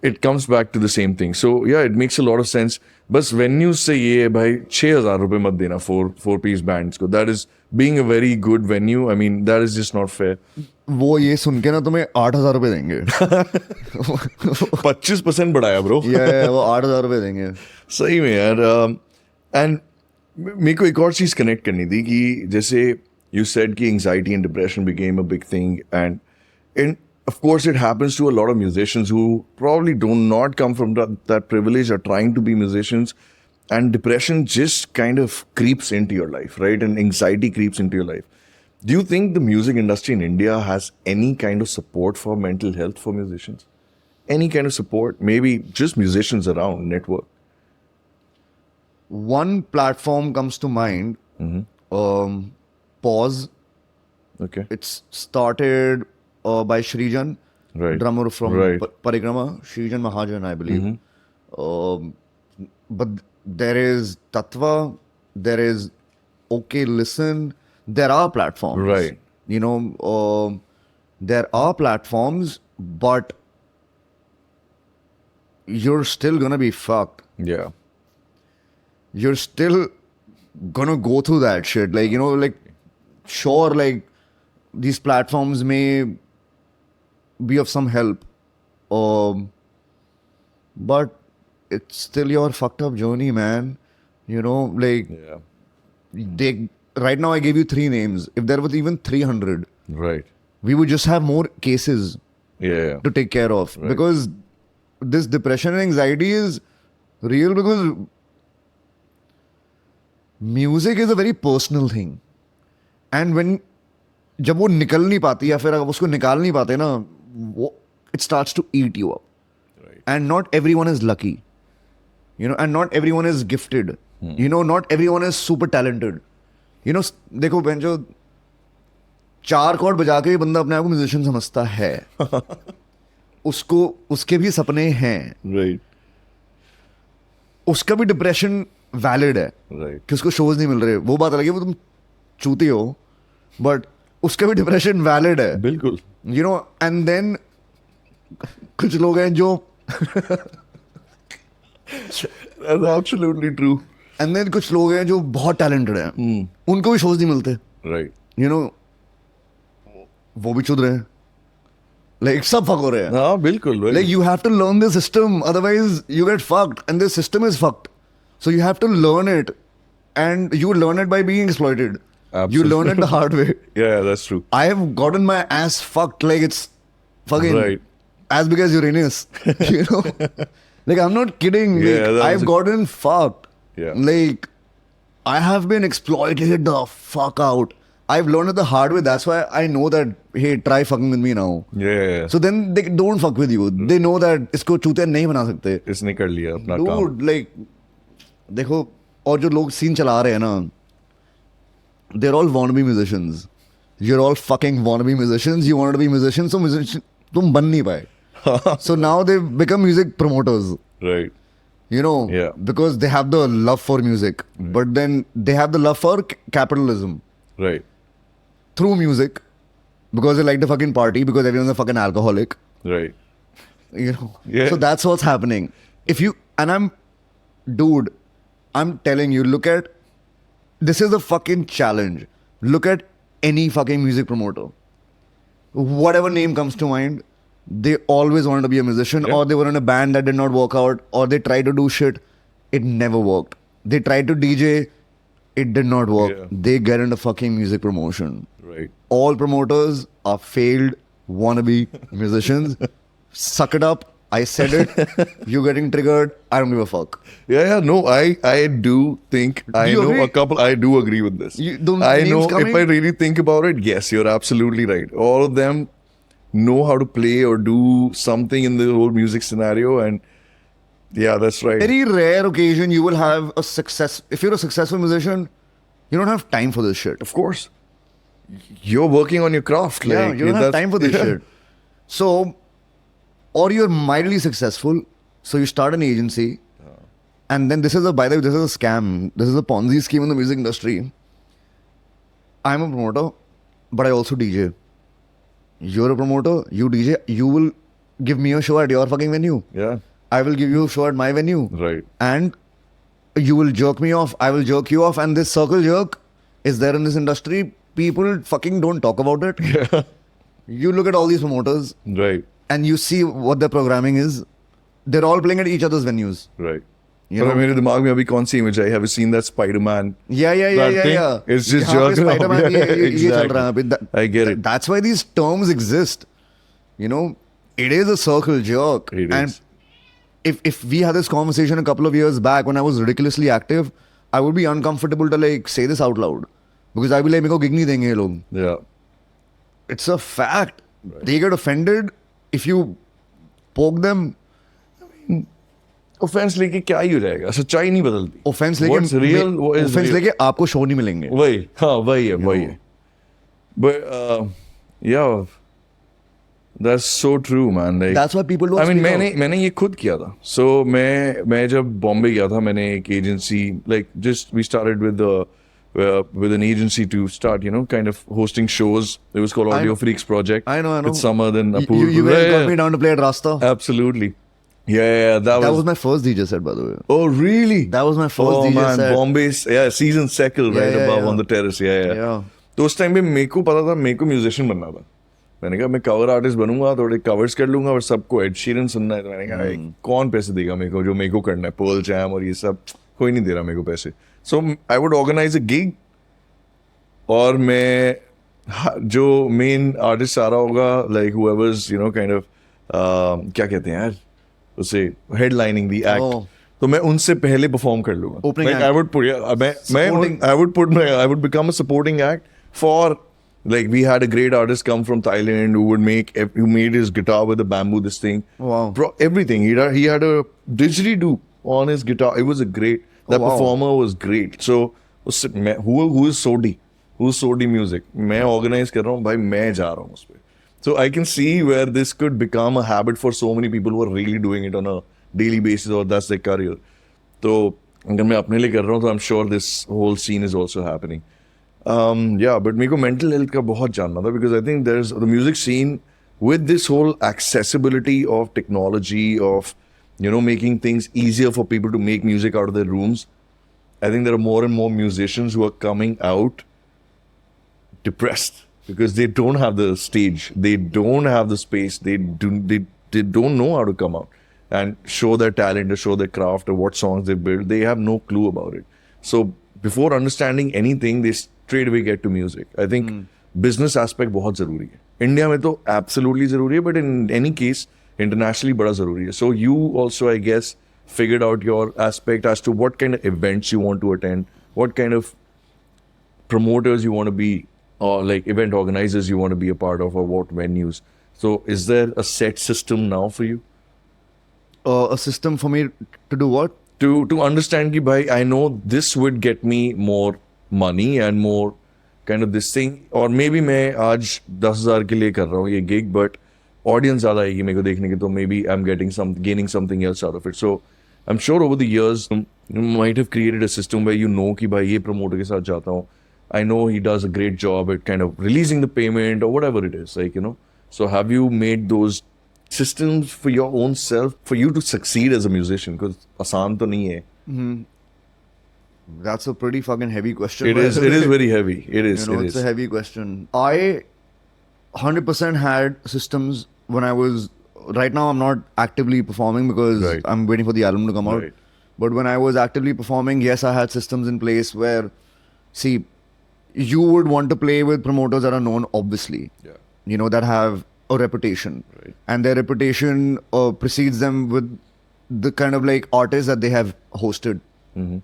It comes back to the same thing. So yeah, it makes a lot of sense. But venues say, "Yeah, bhai, ₹6,000 mat dena four-piece bands ko." That is being a very good venue. I mean, that is just not fair. वो ये सुन के ना तुम्हें ₹8,000 देंगे. 25% बढ़ाया bro. Yeah, वो ₹8,000 देंगे. सही में यार. एंड मेरे को एक और चीज कनेक्ट करनी थी कि जैसे यू सेड कि anxiety and depression became a big thing, and of course it happens to a lot of musicians who probably do not come from that privilege or trying to be musicians, and depression just kind of creeps into your life, right? And anxiety creeps into your life. Do you think the music industry in India has any kind of support for mental health for musicians? Any kind of support? Maybe just musicians around network? One platform comes to mind. Pause. Okay. It's started by Srijan, Right. drummer from Right. Parikrama, Srijan Mahajan, I believe. But there is Tatva, there is Okay Listen, there are platforms. Right. There are platforms, but you're still gonna be fucked. Yeah. You're still gonna go through that shit. Sure, these platforms may be of some help, but it's still your fucked up journey, man. Yeah. Right now I gave you 3 names. If there was even 300, Right. we would just have more cases Yeah. to take care of. Right. Because this depression and anxiety is real, because music is a very personal thing. And जब वो निकल नहीं पाती या फिर आप उसको निकाल नहीं पाते ना, वो it starts to eat you up. Right. And not everyone is lucky, and not everyone is gifted. Not everyone is super talented. देखो बेंचो 4 कॉर्ड बजा के बंदा अपने आप को म्यूजिशियन समझता है. उसके भी सपने हैं. Right. उसका भी डिप्रेशन वैलिड है. Right. कि उसको शोज नहीं मिल रहे. वो बात अलग है, वो तुम चूती हो, बट उसका भी डिप्रेशन वैलिड है. बिल्कुल. एंड देन कुछ लोग हैं जो That's absolutely true. And then कुछ लोग हैं जो बहुत टैलेंटेड हैं. उनको भी शोज नहीं मिलते. Right. वो भी चुद रहे हैं. सब फक हो रहे हैं. हाँ बिल्कुल. Right. You have to learn the system, otherwise you get fucked, and the system is fucked. So you have to learn it, and you learn it by being exploited. Absolutely. You learn it the hard way. Yeah, that's true. I have gotten my ass fucked it's fucking Right. as big as Uranus. I'm not kidding. Yeah, that I've was gotten fucked. Yeah. I have been exploited the fuck out I've learned it the hard way. That's why I know that, hey, try fucking with me now. Yeah. So then they don't fuck with you. They know that इसको चूतिया नहीं बना सकते. इसने कर लिया अपना काम. Dude, like, देखो, और जो लोग scene चला रहे हैं ना, they're all wannabe musicians. You're all fucking wannabe musicians. You wanted to be musicians, so musician, तुम बन नहीं पाए. So now they've become music promoters. Right. You know, Yeah. because they have the love for music, but then they have the love for capitalism Right. through music because they like to fucking party because everyone's a fucking alcoholic. Right. You know, Yeah. so that's what's happening. If you and dude, I'm telling you, look at this is a fucking challenge. Look at any fucking music promoter. Whatever name comes to mind, they always wanted to be a musician, Yeah. or they were in a band that did not work out, or they tried to do shit, it never worked. They tried to DJ, it did not work. Yeah. They get into fucking music promotion. Right. All promoters are failed wannabe musicians. Suck it up. I said it. You're getting triggered. I don't give a fuck. Yeah. No, I do think I you know agree? a couple. I do agree with this. The I names know coming? if I really think about it. Yes, you're absolutely right. All of them know how to play or do something in the whole music scenario, and yeah, that's right. Very rare occasion you will have a success. If you're a successful musician, you don't have time for this shit. Of course, you're working on your craft. Yeah, like, you don't have that's- time for this yeah. shit. So, or you're mildly successful, so you start an agency, and then this is by the way, this is a scam. This is a Ponzi scheme in the music industry. I'm a promoter, but I also DJ. You're a promoter, you DJ, you will give me a show at your fucking venue. Yeah. I will give you a show at my venue. Right. And you will jerk me off, I will jerk you off, and this circle jerk is there in this industry. People fucking don't talk about it. Yeah. You look at all these promoters Right. and you see what their programming is. They're all playing at each other's venues. Right. You पर know? मेरे दिमाग में अभी कौन सी image I? Have you seen that Spider-Man? Yeah. That thing? Yeah. It's just यहाँ पे jerking off. Spider-Man Yeah, ये चल exactly. रहा है अभी. I get it. That's why these terms exist. You know, it is a circle jerk. It and is. if we had this conversation a couple of years back when I was ridiculously active, I would be uncomfortable to like say this out loud because I'd be like, मेरे को gig नहीं देंगे ये लोग. Yeah. It's a fact. They get offended if you poke them. Offense लेके क्या ही हो जाएगा? सच्चाई नहीं बदलती. Offense लेके What's real? What is offense real? लेके आपको show नहीं मिलेंगे. वही, हाँ, वही है. But yeah, that's so true, man. Like, That's why people don't I mean, speak out. मैंने ये खुद किया था. So मैं जब बॉम्बे गया था, मैंने एक agency, like just we started with an agency to start, you know, kind of hosting shows. It was called I Audio know. Freaks Project. I know. With Summer, then Apoor. You guys Yeah, got me down to play at Rasta. Absolutely. Yeah, that That was. was my first DJ set, by the way. Oh, really? That was my first DJ man, set. Bombay's, yeah, season circle right yeah, above yeah. on the terrace. Yeah. Yeah. तो उस time पे मेरे को पता था मेरे को musician बनना था. मैंने कहा मैं कवर आर्टिस्ट बनूंगा, थोड़े कवर्स कर लूंगा और सबको एड शीरन सुनना है. तो मैंने कहा "Hey, कौन पैसे देगा मेरे को जो मेरे को करना है, पर्ल जैम और ये सब कोई नहीं दे रहा मेरे को पैसे. So I would organise a gig और मैं जो मेन आर्टिस्ट आ रहा होगा like whoever's you know kind of क्या कहते हैं यार उसे हेडलाइनिंग दी एक्ट, Oh. तो मैं उनसे पहले परफॉर्म कर लूंगा. Opening Like, act. I would put Supporting. I would become a supporting act for, like, we had a great artist come from Thailand who made his guitar with a bamboo this thing. Wow. Everything he had a didgeridoo on his guitar. It was a great. That wow. performer was great. So who is Sodhi? Who's Sodhi music? मैं organize कर रहा हूँ भाई, मैं जा रहा हूँ उस पे. So I can see where this could become a habit for so many people who are really doing it on a daily basis or that's their career. So अगर मैं अपने लिए कर रहा हूँ तो I'm sure this whole scene is also happening. Yeah, but मेरे को mental health का बहुत जानना था because I think there's the music scene with this whole accessibility of technology of, you know, making things easier for people to make music out of their rooms. I think there are more and more musicians who are coming out depressed because they don't have the stage, they don't have the space, they don't know how to come out and show their talent or show their craft or what songs they build. They have no clue about it. So before understanding anything, they straight away get to music. I think business aspect बहुत ज़रूरी है. India में तो absolutely ज़रूरी है, but in any case internationally बड़ा ज़रूरी है. So you also, I guess, figured out your aspect as to what kind of events you want to attend, what kind of promoters you want to be or like event organizers you want to be a part of, or what venues. So is there a set system now for you A system for me to do what? to understand ki bhai, I know this would get me more money and more kind of this thing, or maybe मैं आज 10,000 के लिए कर रहा हूँ ये gig, but audience ज़्यादा आएगी मेरे को देखने की, तो maybe I'm gaining something else out of it. So I'm sure over the years you might have created a system where you know कि भाई ये promoter के साथ जाता हूँ, I know he does a great job at kind of releasing the payment or whatever it is, like, you know. So have you made those systems for your own self for you to succeed as a musician? Because आसान तो नहीं है. That's a pretty fucking heavy question. It is very heavy. It is. You know, it it's is. a heavy question. I 100% had systems when I was. Right now, I'm not actively performing because Right. I'm waiting for the album to come out. Right. But when I was actively performing, yes, I had systems in place where, see, you would want to play with promoters that are known, obviously. Yeah. You know, that have a reputation. Right. And their reputation precedes them with the kind of like artists that they have hosted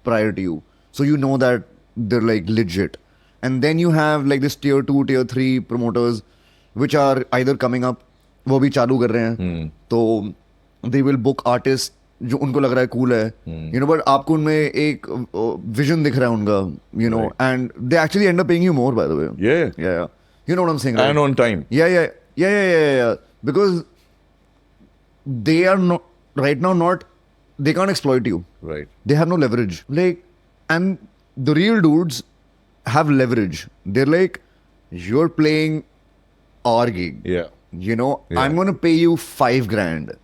prior to you. So you know that they're like legit. And then you have like this tier 2, tier 3 promoters which are either coming up, वो भी चालू कर रहे हैं, तो they will book artists जो उनको लग रहा है cool है, you know, but आपको उनमें एक vision दिख रहा है उनका, you know, Right. and they actually end up paying you more, by the way. Yeah. Yeah. You know what I'm saying, right? And on time. Yeah. Because they are not, right now, not, they can't exploit you. Right. They have no leverage. Like, and the real dudes have leverage. They're like, you're playing our gig. Yeah. You know, Yeah. I'm going to pay you 5 grand.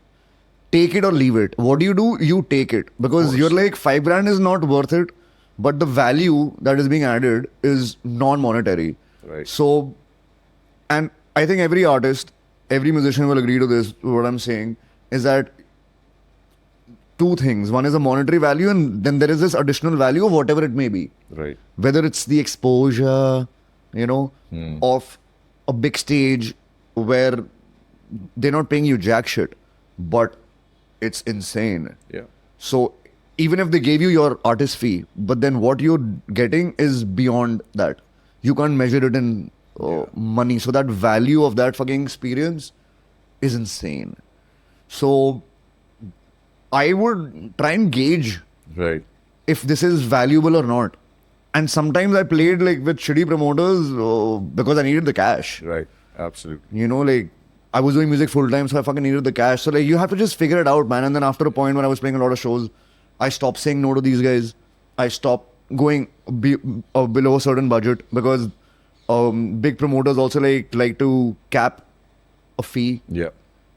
Take it or leave it. What do? You take it. Because you're like, 5 grand is not worth it. But the value that is being added is non-monetary. Right. So, and I think every artist, every musician will agree to this. What I'm saying is that two things. One is a monetary value, and then there is this additional value of whatever it may be. Right. Whether it's the exposure, you know, of a big stage where they're not paying you jack shit, but it's insane. Yeah. So even if they gave you your artist fee, but then what you're getting is beyond that. You can't measure it in money. So that value of that fucking experience is insane. So I would try and gauge Right. if this is valuable or not. And sometimes I played like with shitty promoters because I needed the cash. Right. Absolutely. You know, like I was doing music full time, so I fucking needed the cash. So like you have to just figure it out, man. And then after a point when I was playing a lot of shows, I stopped saying no to these guys. I stopped going below a certain budget because big promoters also like to cap a fee. Yeah.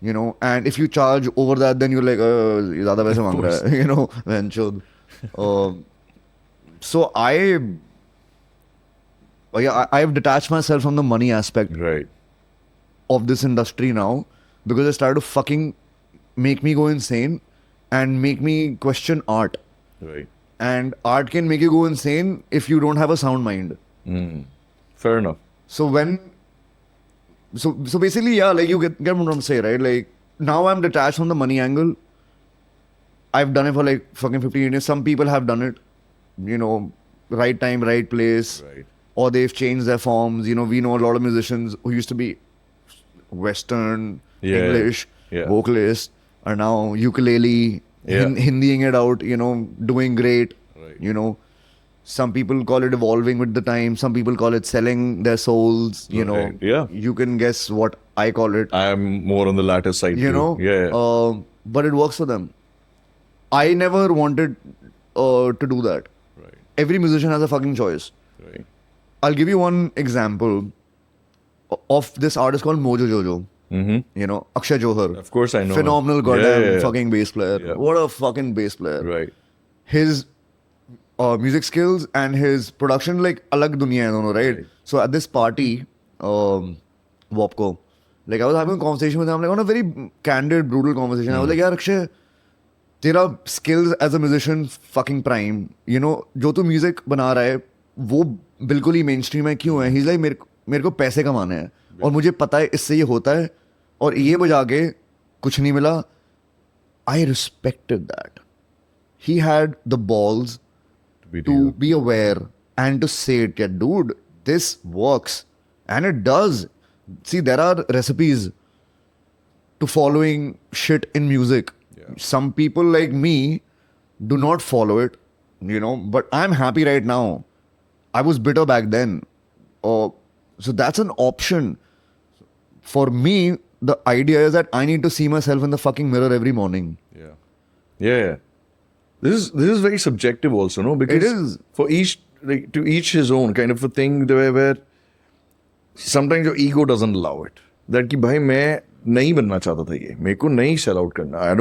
You know, and if you charge over that, then you're like, ये ज़्यादा पैसे मांग रहा है, you know, venture. So I've detached myself from the money aspect Right. of this industry now because it started to fucking make me go insane and make me question art. Right. And art can make you go insane if you don't have a sound mind. Fair enough. So so basically, yeah, like you get what I'm trying to say, right? Like now I'm detached from the money angle. I've done it for like fucking 15 years. Some people have done it, you know, right time, right place. Right. Or they've changed their forms. You know, we know a lot of musicians who used to be Western, Yeah. English, Yeah. vocalists, are now ukulele, Yeah. Hindiing it out, you know, doing great. Right. You know, some people call it evolving with the time. Some people call it selling their souls. You know, Right. Yeah. You can guess what I call it. I'm more on the latter side. You too. know, Yeah. but it works for them. I never wanted to do that. Right. Every musician has a fucking choice. Right. I'll give you one example of this artist called Mojo Jojo. You know, Akshay Johar. Of course I know. Phenomenal goddamn Yeah. fucking bass player. Yeah. What a fucking bass player. Right. His music skills and his production, like, alag dunya hai dono, right? Right. So at this party, Wopco, like I was having a conversation with him, like on a very candid, brutal conversation. I was like, yaar, Akshay, तेरा skills as a musician fucking prime. You know, जो तू music बना रहा है, वो बिल्कुल ही mainstream है, क्यों है? He's like, मेरे को पैसे कमाने हैं और मुझे पता है इससे ये होता है और ये बजा के कुछ नहीं मिला. I respected that. He had the balls to be aware and to say it, yeah, dude, this works. And it does. See, there are recipes to following shit in music. Yeah. Some people like me do not follow it, but I'm happy right now. I was bitter back then. So that's an option. For me, the idea is that I need to see myself in the fucking mirror every morning. Yeah. Yeah. This is very subjective also, no? Because It is. for each, like, to each his own kind of a thing, the way where sometimes your ego doesn't allow it. That कि भाई मैं नहीं बनना चाहता था ये, मेरे को नहीं sell out करना. I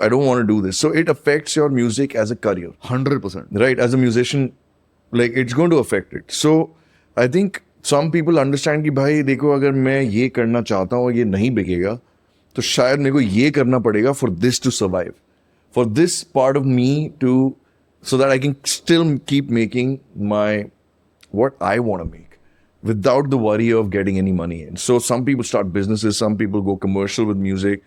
don't want to do this. So it affects your music as a career. 100%. Right? As a musician, like it's going to affect it. So I think some people understand कि भाई देखो अगर मैं ये करना चाहता हूँ और ये नहीं बिकेगा तो शायद मेरे को ये करना पड़ेगा for this to survive. For this part of me to, so that I can still keep making what I want to make without the worry of getting any money in. So some people start businesses, some people go commercial with music.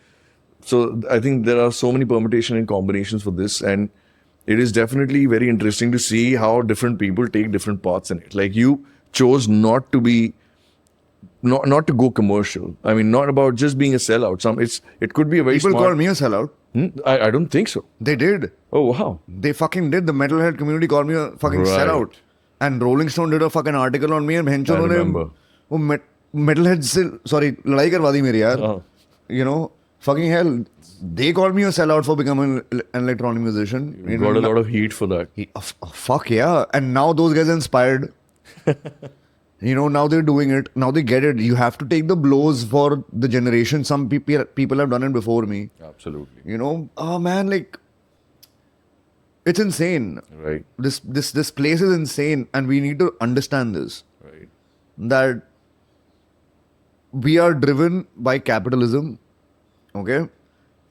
So I think there are so many permutation and combinations for this, and it is definitely very interesting to see how different people take different paths in it. Like you chose not to be, not to go commercial. I mean, not about just being a sellout. It could be a very People smart. call me a sellout. I don't think so. They did. Oh wow. They fucking did. The Metalhead community called me a fucking Right. sellout. And Rolling Stone did a fucking article on me and I remember. वो Metalhead से sorry लड़ाई करवा दी मेरी यार. Oh. Fucking hell. They called me a sellout for becoming an electronic musician. You got a lot of heat for that. Fuck yeah. And now those guys are inspired. Now they're doing it. Now they get it. You have to take the blows for the generation. Some people have done it before me. Absolutely. Oh man, like it's insane. Right. This place is insane, and we need to understand this. Right. That we are driven by capitalism. Okay?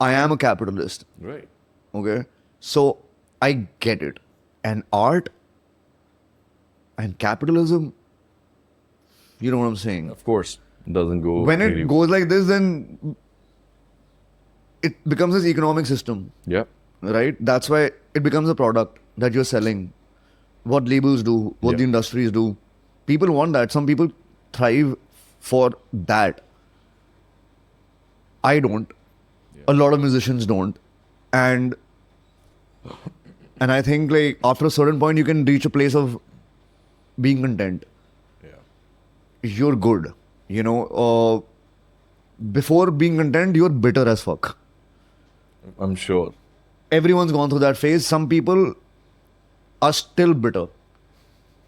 I am a capitalist. Right. Okay? So I get it. And art and capitalism, you know what I'm saying? Of course, it doesn't go. When it really- goes like this, then it becomes this economic system, Yeah. right? That's why it becomes a product that you're selling. What labels do, what Yeah. the industries do. People want that. Some people thrive for that. I don't. A lot of musicians don't. And I think like after a certain point you can reach a place of being content. Yeah. You're good. Before being content, you're bitter as fuck. I'm sure. Everyone's gone through that phase. Some people are still bitter.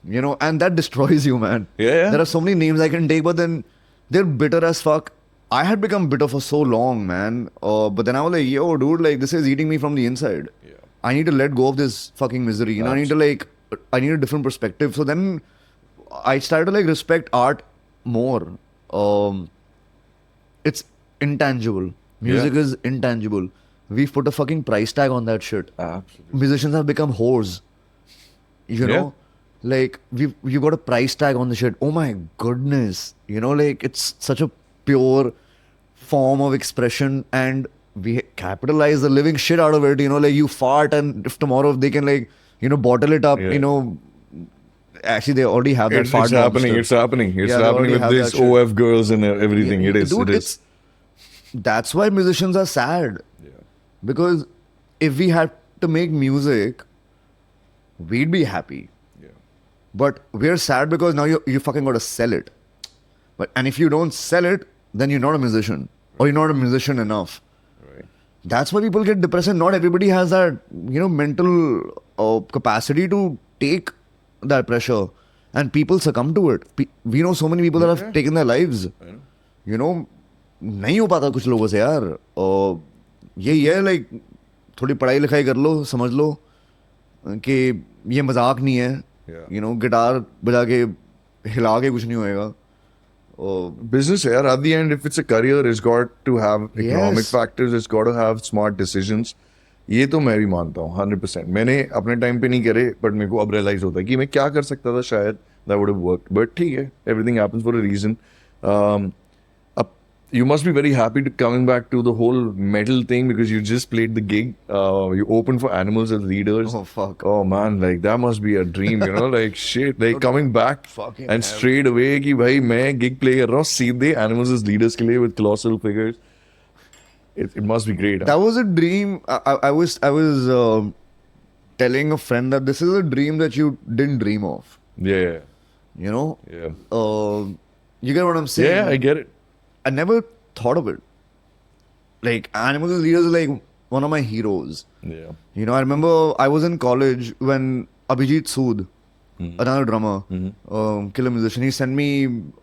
And that destroys you, man. Yeah. There are so many names I can take, but then they're bitter as fuck. I had become bitter for so long, man. But then I was like, yo, dude, like this is eating me from the inside. Yeah. I need to let go of this fucking misery. I need a different perspective. So then I started to like respect art more. It's intangible. Music is intangible. We've put a fucking price tag on that shit. Absolutely. Musicians have become whores. Like you got a price tag on the shit. Oh my goodness. Like it's such a pure form of expression, and we capitalize the living shit out of it. Like you fart, and if tomorrow they can like bottle it up. Yeah. Actually they already have that It's fart. happening. monster. It's happening. It's Yeah, they happening already with have these that shit. OF girls and everything. It is. Dude, it is. That's why musicians are sad. Yeah. Because if we had to make music, we'd be happy. Yeah. But we're sad because now you fucking got to sell it. And if you don't sell it, then you're not a musician. Or you're not a musician enough. Right. That's why people get depressed. And not everybody has that, mental capacity to take that pressure. And people succumb to it. We know so many people that have taken their lives. I know. नहीं हो पाता कुछ लोगों से यार. और यही है लाइक थोड़ी पढ़ाई लिखाई कर लो, समझ लो कि ये मजाक नहीं है. Yeah. गिटार बजा के हिला के कुछ नहीं होएगा. Business here, at the end, if it's a career, it's got to have economic Yes. factors, it's got to have smart decisions. ये तो मैं भी मानता हूँ 100%. मैंने अपने टाइम पे नहीं करे, बट मेरे को अब रियलाइज होता है कि मैं क्या कर सकता था शायद that would have worked. But ठीक है, everything happens for a reason. अब you must be very happy to coming back to the whole metal thing because you just played the gig. You opened for Animals as leaders. Oh, fuck. Oh man, like that must be a dream, you know, like shit, like coming back Fucking and hell. straight away कि भाई मैं gig play कर रहा हूँ सीधे Animals as leaders के लिए with Colossal figures. It must be great. That was a dream. I was telling a friend that this is a dream that you didn't dream of. Yeah, You know, yeah, you get what I'm saying? yeah. I get it. I never thought of it. Like Animals as Leaders is like one of my heroes. Yeah, You know, I remember I was in college when Abhijit Sood, another drummer, killer musician, he sent me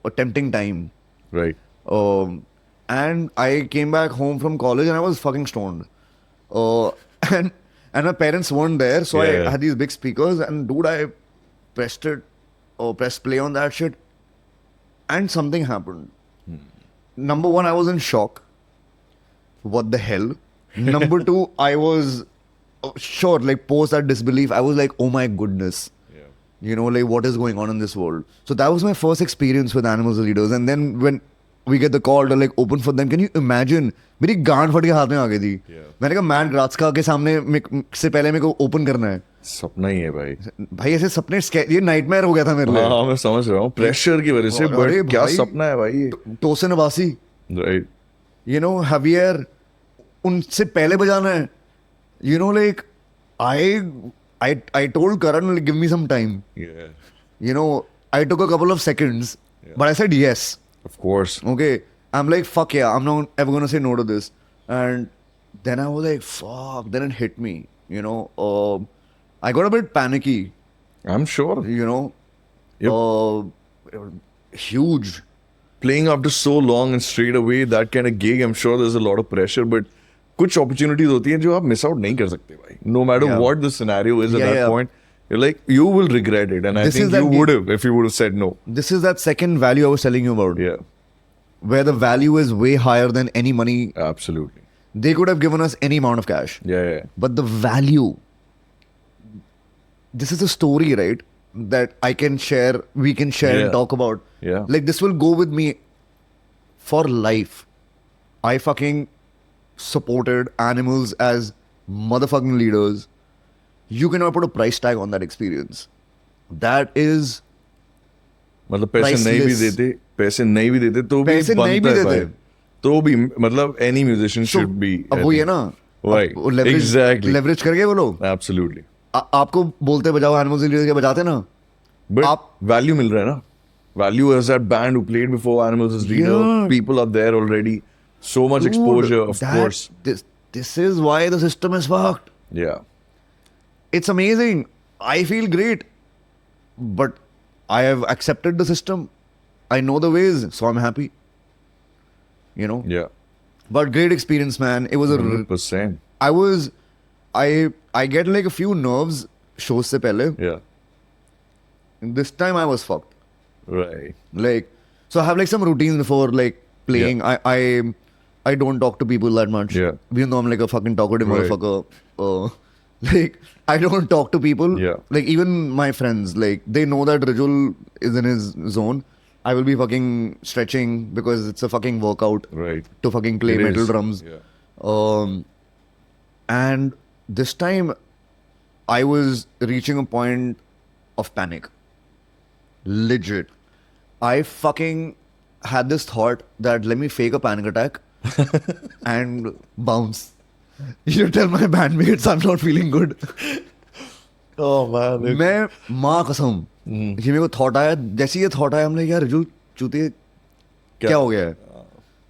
a Tempting Time. right. And I came back home from college and I was fucking stoned. Uh, and and my parents weren't there, so Yeah. I had these big speakers and dude, I pressed it or pressed play on that shit, and something happened. Number one, I was in shock. What the hell? Number two, I was sure, like post that disbelief, I was like, oh my goodness. Yeah. You know, like what is going on in this world? So that was my first experience with Animals as Leaders. And then when we get the call to like open for them, can you imagine? मेरी गांड फट के हाथ में आ गई थी. Yeah. मैंने कहा मैट ग्रात्स्का के सामने से पहले मेरे को ओपन करना है. सपना ही है भाई. भाई ऐसे सपने ये नाइटमेयर हो गया था मेरे लिए. हाँ मैं समझ रहा हूँ प्रेशर की वजह से अरे बट क्या भाई, सपना है भाई ये. Torsion Abbasi, right. you know, Javier, उनसे पहले बजाना है. You know, like I told Karan, like, give me some time. Yeah. You know, I took a couple of seconds, but I said yes. Of course. Okay. I'm like, fuck yeah, I'm not ever gonna say no to this. And then I was like, fuck. Then it hit me. You know, I got a bit panicky. I'm sure. You know, Yep. huge. Playing after so long and straight away that kind of gig, I'm sure there's a lot of pressure, but कुछ opportunities होती हैं जो आप miss out नहीं कर सकते भाई. No matter Yeah. what the scenario is at Yeah, that yeah. point, you're like, you will regret it. And I This is think that you gig- would have if you would have said no. This is that second value I was telling you about, Yeah, where the value is way higher than any money. absolutely. They could have given us any amount of cash. Yeah, yeah. But the value, this is a story, right? That I can share, we can share Yeah. and talk about. Yeah. Like this will go with me for life. I fucking supported Animals as motherfucking leaders. You cannot put a price tag on that experience. That is मतलब पैसे नहीं भी देते तो भी पैसे नहीं बनता भी है देते। भाई. तो भी मतलब any musician So, should be. अब वो ये ना, Right. Exactly. लेवरेज करके वो लोग Absolutely. आपको बोलते बजाओ Animals leaders के बजाते ना. But आप- value मिल रहा है ना. Value as that band who played before Animals as leader. Yeah. People are there already. So much Dude, exposure, of that- course. This is why the system is fucked. Yeah. It's amazing. I feel great. But I have accepted the system. I know the ways, so I'm happy. You know? Yeah. But great experience, man. It was a 100%. I get like a few nerves shows se pehle. Yeah. This time I was fucked. Right. Like, so I have like some routines before like playing. I don't talk to people that much. Yeah. Even though I'm like a fucking talkative Right. motherfucker. Like, I don't talk to people. Yeah. Like, even my friends, like, they know that Rijul is in his zone. I will be fucking stretching because it's a fucking workout Right. to fucking play It metal is. drums. Yeah. And this time, I was reaching a point of panic. Legit. I fucking had this thought that let me fake a panic attack and bounce. You tell my bandmates I'm not feeling good. Oh man. मैं माँ कसम ये मेरे को thought आया जैसे ये thought आया हमने यार रिजुल चूतिए क्या हो गया है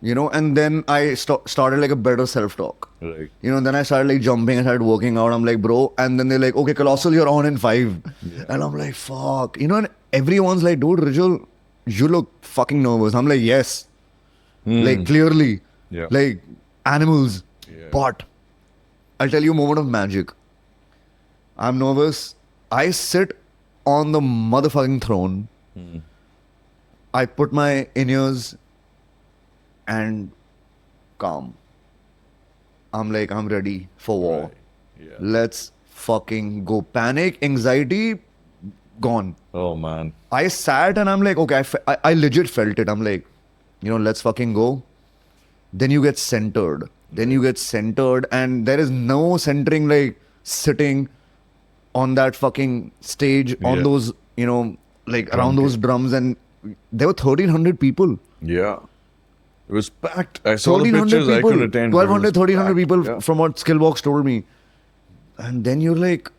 you know, and then I started like a better self-talk. Right. You know, then I started like jumping, I started working out. I'm like, bro, and then they're like, okay, Colossal, you're on in 5. Yeah. And I'm like, fuck. You know, and everyone's like, dude, Rijul, you look fucking nervous. I'm like, yes. Like, clearly. Yeah. Like, Animals. Yeah. But I'll tell you a moment of magic. I'm nervous. I sit on the motherfucking throne. I put my in-ears and calm. I'm like, I'm ready for war. Right. Yeah. Let's fucking go. Panic, anxiety, gone. Oh man. I sat and I'm like, okay, I legit felt it. I'm like, you know, let's fucking go. then you get centered. And there is no centering like sitting on that fucking stage on those, you know, like around those drums, and there were 1,300 people. Yeah. It was packed. I saw the 1,300 pictures. I people, couldn't attend. but it 1,200, was 1,300 packed. people Yeah. from what Skillbox told me. And then you're like,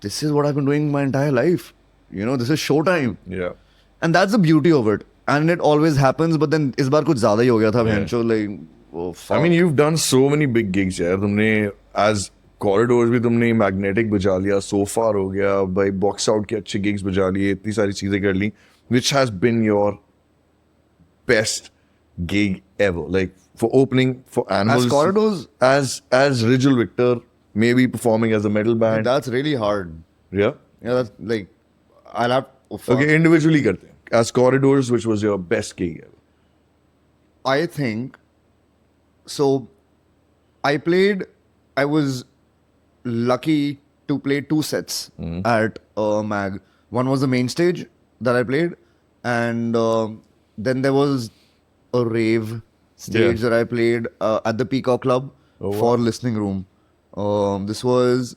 this is what I've been doing my entire life. You know, this is showtime. Yeah. And that's the beauty of it. And it always happens, but then is baar kuch zyada hi ho gaya tha, bhencho, like, oh fuck. I mean, you've done so many big gigs, yaar. तुमने as corridors भी तुमने magnetic बजा लिया, so far हो गया, by box out के अच्छे gigs बजा लिए, इतनी सारी चीजें कर ली. Which has been your best gig ever? Like for opening, for annuals, As corridors, as Rijul Victor, maybe performing as a metal band. that's really hard. Yeah. Yeah, that's like, I'll have, oh, fuck. Okay, individually करते हैं. As corridors, which was your best gig ever? I think, so I was lucky to play 2 sets at MAG. One was the main stage that I played, and then there was a rave stage that I played at the Peacock Club for listening room. This was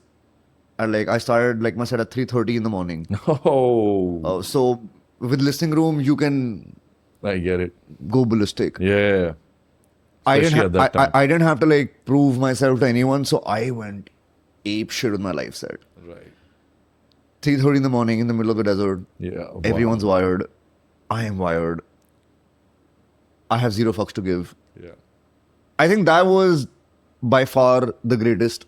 at I started like my set at 3:30 in the morning. Oh, So with listening room you can I get it. go ballistic. Yeah. I didn't Especially at that time. I didn't have to like prove myself to anyone, so I went ape shit with my live set. Right. 3:30 in the morning in the middle of the desert. Yeah. wow. Everyone's wired. I am wired. I have zero fucks to give. Yeah. I think that was by far the greatest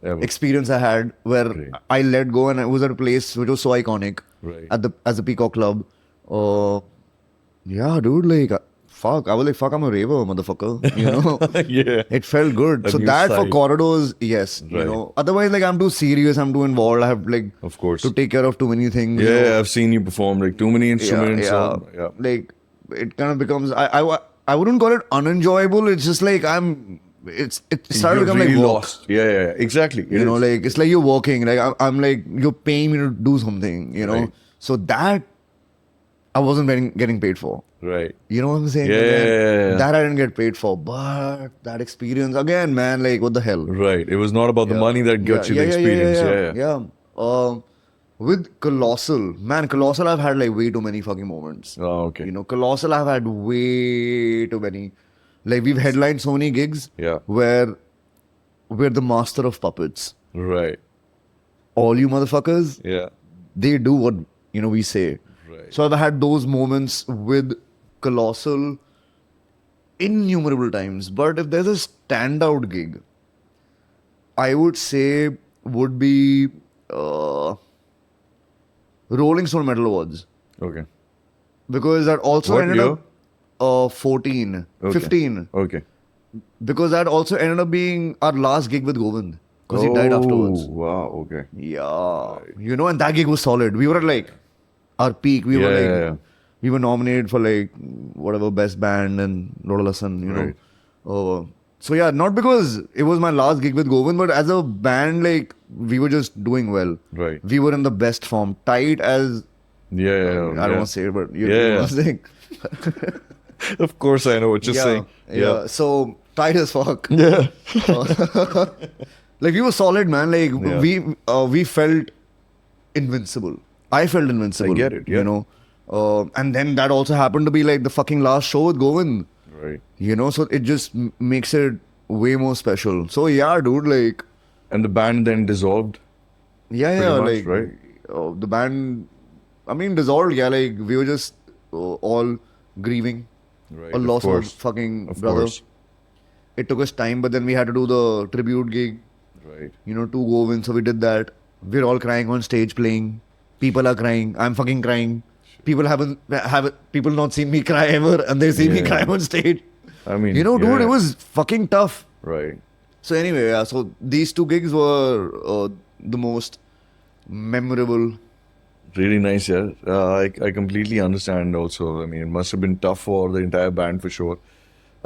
Ever. experience I had, where Great. I let go and I was at a place which was so iconic Right. as the Peacock Club. Yeah, dude, like fuck. I was like, fuck, I'm a raver, motherfucker. You know? Yeah. It felt good. A So new that for side. corridors, yes. You Right. know. Otherwise, like I'm too serious, I'm too involved. I have like Of course. to take care of too many things. you Yeah, know. I've seen you perform like too many instruments. Yeah. Like it kind of becomes I wouldn't call it unenjoyable. It's just like it started to You're become really like work. lost. Yeah. Exactly. You know, like it's like you're working. Like I'm like you're paying me to do something. You know, Right. so that I wasn't getting paid for. Right. You know what I'm saying? Yeah. Again, that I didn't get paid for, but that experience again, man. Like what the hell? Right. It was not about the money that got you the experience. Yeah. With Colossal, man, Colossal, I've had like way too many fucking moments. Oh, okay. You know, Colossal, I've had way too many. Like we've headlined so many gigs Yeah. where we're the master of puppets. Right. All you motherfuckers, Yeah. they do what we say. Right. So I've had those moments with Colossal innumerable times. But if there's a standout gig, I would say would be Rolling Stone Metal Awards, Okay. because that also What ended year? up 14, Okay. 15, Okay. because that also ended up being our last gig with Govind, because he died afterwards. Oh, wow. Okay. Yeah, and that gig was solid. We were at like our peak. We were like, Yeah. we were nominated for like whatever best band and Lodalasan, Right. So yeah, not because it was my last gig with Govind, but as a band, like we were just doing well. Right. We were in the best form, tight as Yeah. I don't want to say it, but you know Yeah. what I'm saying. Of course, I know what you're saying. Yeah. So tight as fuck. Yeah. Like we were solid, man. Like Yeah. we felt invincible. I felt invincible. I get it, yeah. You know, and then that also happened to be like the fucking last show with Govind. Right. You know, so it just makes it way more special. So yeah, dude, like And the band then dissolved. yeah, Pretty much, like right? the band. I mean, dissolved. Yeah, like we were just all grieving Right. a of loss of course. a fucking Of brother. course. It took us time, but then we had to do the tribute gig. Right. You know, to Govind. So we did that. We're all crying on stage playing. People are crying. I'm fucking crying. People people not seen me cry ever, and they see me Yeah. cry on stage. I mean, You know, dude, yeah. it was fucking tough. Right. So anyway, yeah. So these 2 gigs were the most memorable. Really nice, yeah. I completely understand also. I mean, it must have been tough for the entire band for sure.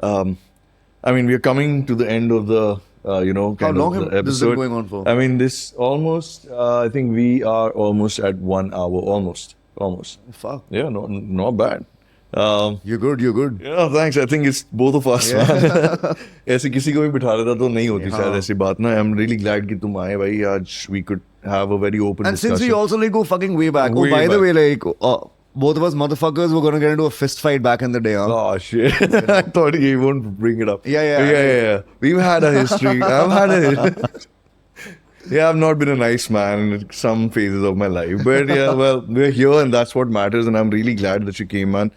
I mean, we're coming to the end of the, kind long of have the this been episode. going on for? I mean, this almost, I think we are almost at 1 hour, almost. Fuck. Yeah, not bad. You're good. You're good. Yeah, thanks. I think it's both of us. Yeah. ऐसे किसी को भी बिठा लेता तो नहीं होती हाँ. शायद ऐसी बात ना. I'm really glad कि तुम आए भाई. आज we could have a very open And since discussion. we also like go fucking way back. Way oh, by the back. way, like both of us motherfuckers were gonna get into a fist fight back in the day. Huh? Oh shit! I thought he won't bring it up. Yeah. We've had a history. I've had a. Yeah, I've not been a nice man in some phases of my life, but yeah, well, we're here and that's what matters. And I'm really glad that you came, man.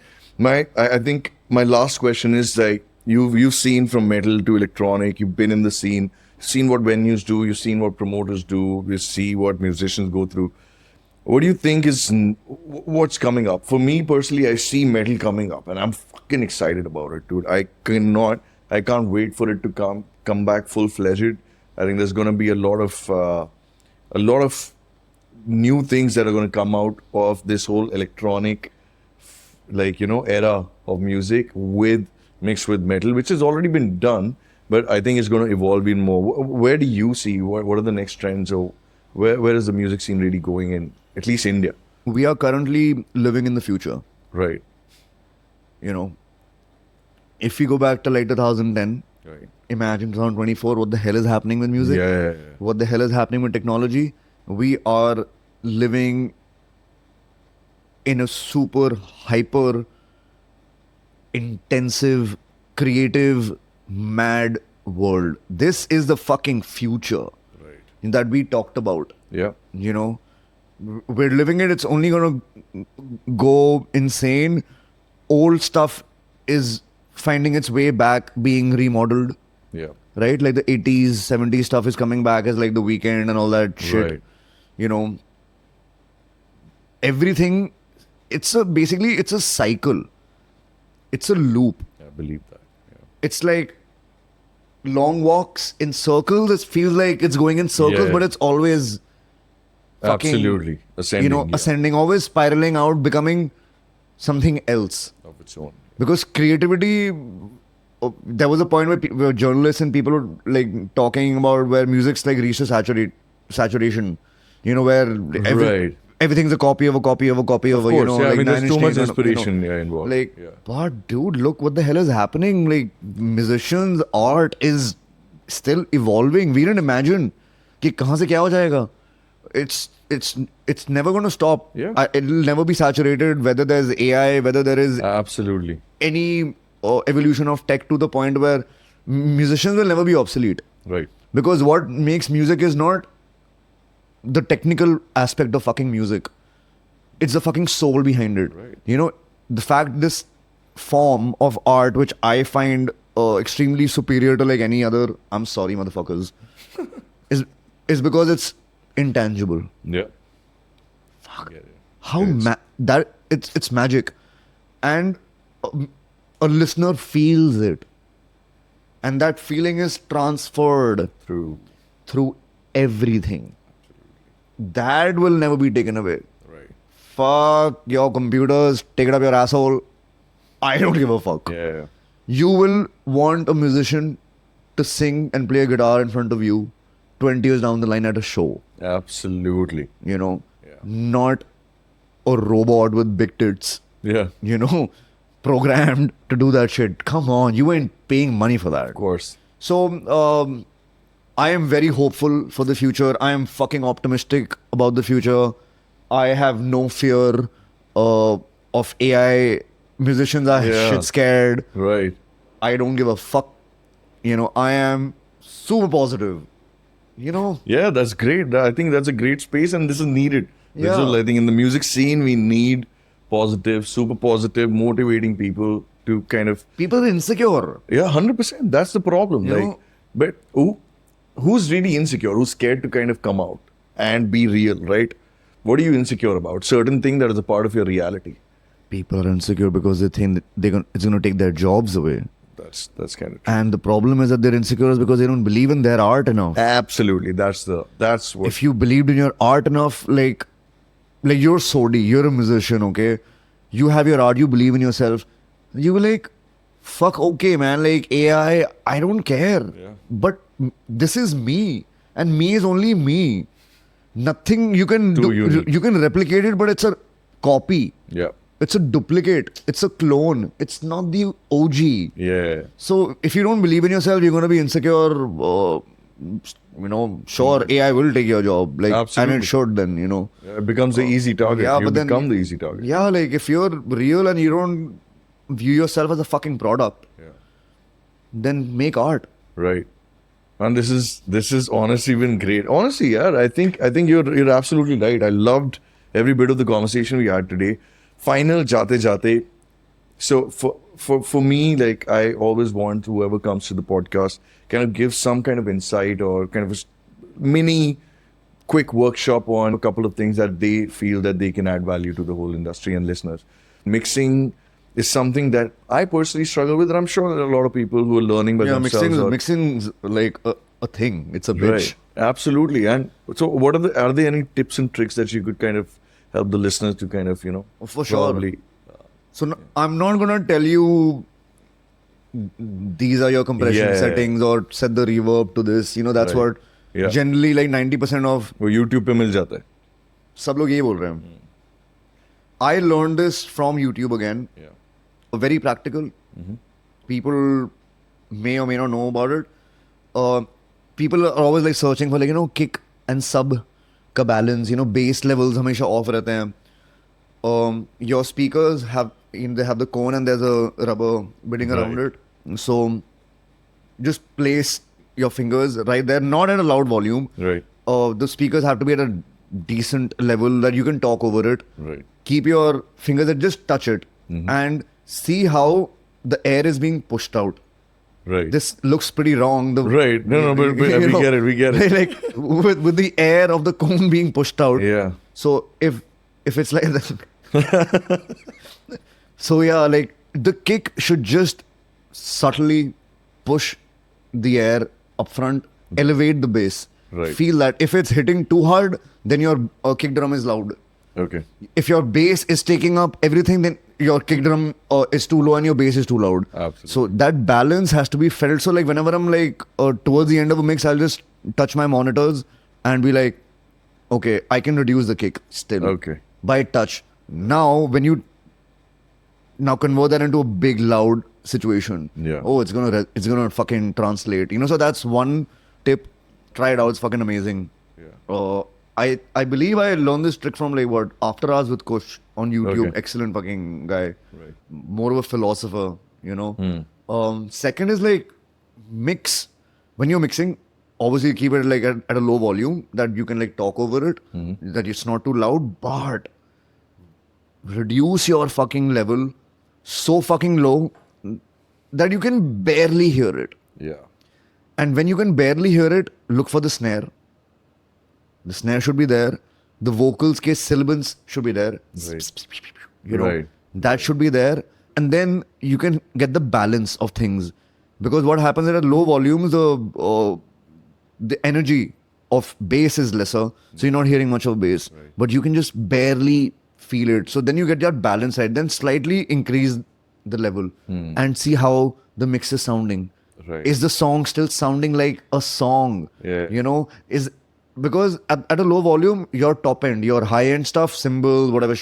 I think my last question is like you've seen from metal to electronic. You've been in the scene. You've seen what venues do. You've seen what promoters do. You see what musicians go through. What do you think is what's coming up? For me personally, I see metal coming up, and I'm fucking excited about it, dude. I can't wait for it to come back full fledged. I think there's going to be a lot of new things that are going to come out of this whole electronic, era of music mixed with metal, which has already been done, but I think it's going to evolve in more. Where do you see what are the next trends, or where is the music scene really going in? At least India. We are currently living in the future. Right. You know, if we go back to like 2010, Right. imagine 2024, what the hell is happening with music? Yeah. What the hell is happening with technology? We are living in a super hyper intensive, creative, mad world. This is the fucking future Right. that we talked about. Yeah. You know, we're living it. It's only going to go insane. Old stuff is finding its way back, being remodeled. Yeah. Right? Like the 80s, 70s stuff is coming back as like The Weeknd and all that shit. Right. You know, everything, basically it's a cycle. It's a loop. I believe that. Yeah. It's like long walks in circles. It feels like it's going in circles, Yeah. but it's always fucking, Absolutely. Ascending. Yeah. ascending, always spiraling out, becoming something else. Of its own. Because creativity, there was a point where journalists and people were like talking about where music's like reached a saturation. You know, where Right. everything's a copy of a copy of a copy of a, Of course, yeah, I mean, Nine there's Inch too much Nails and, inspiration involved. Like, Yeah. but dude, look what the hell is happening. Like, musicians' art is still evolving. We didn't imagine कि कहाँ से क्या हो जाएगा. It's never going to stop. Yeah. It'll never be saturated, whether there's AI, whether there is Absolutely. any evolution of tech, to the point where musicians will never be obsolete. Right. Because what makes music is not the technical aspect of fucking music. It's the fucking soul behind it. Right. You know, the fact this form of art, which I find extremely superior to like any other, I'm sorry, motherfuckers, is because it's intangible. Yeah. Fuck. Yeah, yeah. How that it's magic, and a listener feels it, and that feeling is transferred through everything. That will never be taken away. Right. Fuck your computers, take it up your asshole. I don't give a fuck. Yeah. You will want a musician to sing and play a guitar in front of you 20 years down the line at a show. Absolutely. You know, Yeah. not a robot with big tits, Yeah. you know, programmed to do that shit. Come on, you ain't paying money for that. Of course. So, I am very hopeful for the future. I am fucking optimistic about the future. I have no fear of AI. Musicians are Yeah. shit scared. Right. I don't give a fuck. You know, I am super positive. You know? Yeah, that's great. I think that's a great space, and this is needed. Yeah. Rijul, I think in the music scene, we need positive, super positive, motivating people to kind of. People are insecure. Yeah, 100%. That's the problem. You like, know- but who's really insecure? Who's scared to kind of come out and be real, right? What are you insecure about? Certain thing that is a part of your reality. People are insecure because they think that it's going to take their jobs away. That's kind of And the problem is that they're insecure because they don't believe in their art enough. absolutely. That's what. If you believed in your art enough, like you're Sodhi, you're a musician, okay? You have your art, you believe in yourself. You were like, fuck, okay, man, like AI, I don't care. Yeah. But this is me, and me is only me. Nothing you can Too do. unique. You can replicate it, but it's a copy. Yeah. It's a duplicate. It's a clone. It's not the OG. Yeah. So if you don't believe in yourself, you're going to be insecure. Sure, AI will take your job. Like, Absolutely. and it should then. It becomes the easy target. yeah, You but then- become the easy target. Yeah, like if you're real and you don't view yourself as a fucking product, then make art. Right. And this is honestly been great. Honestly, yeah, I think you're absolutely right. I loved every bit of the conversation we had today. Final jate jate. So for me, like I always want whoever comes to the podcast kind of give some kind of insight or kind of a mini quick workshop on a couple of things that they feel that they can add value to the whole industry and listeners. Mixing is something that I personally struggle with, and I'm sure there are a lot of people who are learning by Yeah, themselves. mixing's like a thing. It's a bitch. Right. Absolutely. And so what are there any tips and tricks that you could kind of help the listeners to kind of, For sure. probably So I'm not gonna tell you these are your compression Yeah. settings or set the reverb to this. That's Right. what Yeah. generally like 90% of वो YouTube पे मिल जाता है. सब लोग ये बोल रहे हैं. I learned this from YouTube again. Yeah. Very practical. People may or may not know about it. People are always like searching for like kick and sub का balance. Bass levels हमेशा off रहते हैं. Your speakers have they have the cone and there's a rubber bidding around Right. it. So just place your fingers right there, not at a loud volume. Right. The speakers have to be at a decent level that you can talk over it. Right. Keep your fingers at just touch it and see how the air is being pushed out. Right. This looks pretty wrong. Right. No, but we get it. We get it. Like with the air of the cone being pushed out. Yeah. So if it's like that, so yeah, like the kick should just subtly push the air up front, elevate the bass. Right. Feel that if it's hitting too hard, then your kick drum is loud. Okay. If your bass is taking up everything, then your kick drum is too low and your bass is too loud. Absolutely. So that balance has to be felt. So like whenever I'm like towards the end of a mix, I'll just touch my monitors and be like, okay, I can reduce the kick still. Okay. By touch. Now when you convert that into a big loud situation. Yeah. Oh, it's gonna fucking translate. So that's one tip. Try it out. It's fucking amazing. Yeah. I believe I learned this trick from like After Hours with Kush on YouTube. Okay. Excellent fucking guy. Right. More of a philosopher, Second is like mix. When you're mixing, obviously keep it like at a low volume that you can like talk over it, that it's not too loud, but reduce your fucking level so fucking low that you can barely hear it. Yeah. And when you can barely hear it, look for the snare. The snare should be there. The vocals के syllables should be there. Right. Right. That should be there. And then you can get the balance of things. Because what happens at low volumes, the energy of bass is lesser. So you're not hearing much of bass. Right. But you can just barely feel it. So then you get that balance right. Then slightly increase the level and see how the mix is sounding. Right. Is the song still sounding like a song? Yeah. Because at a low volume, your top end, your high end stuff, cymbals, whatever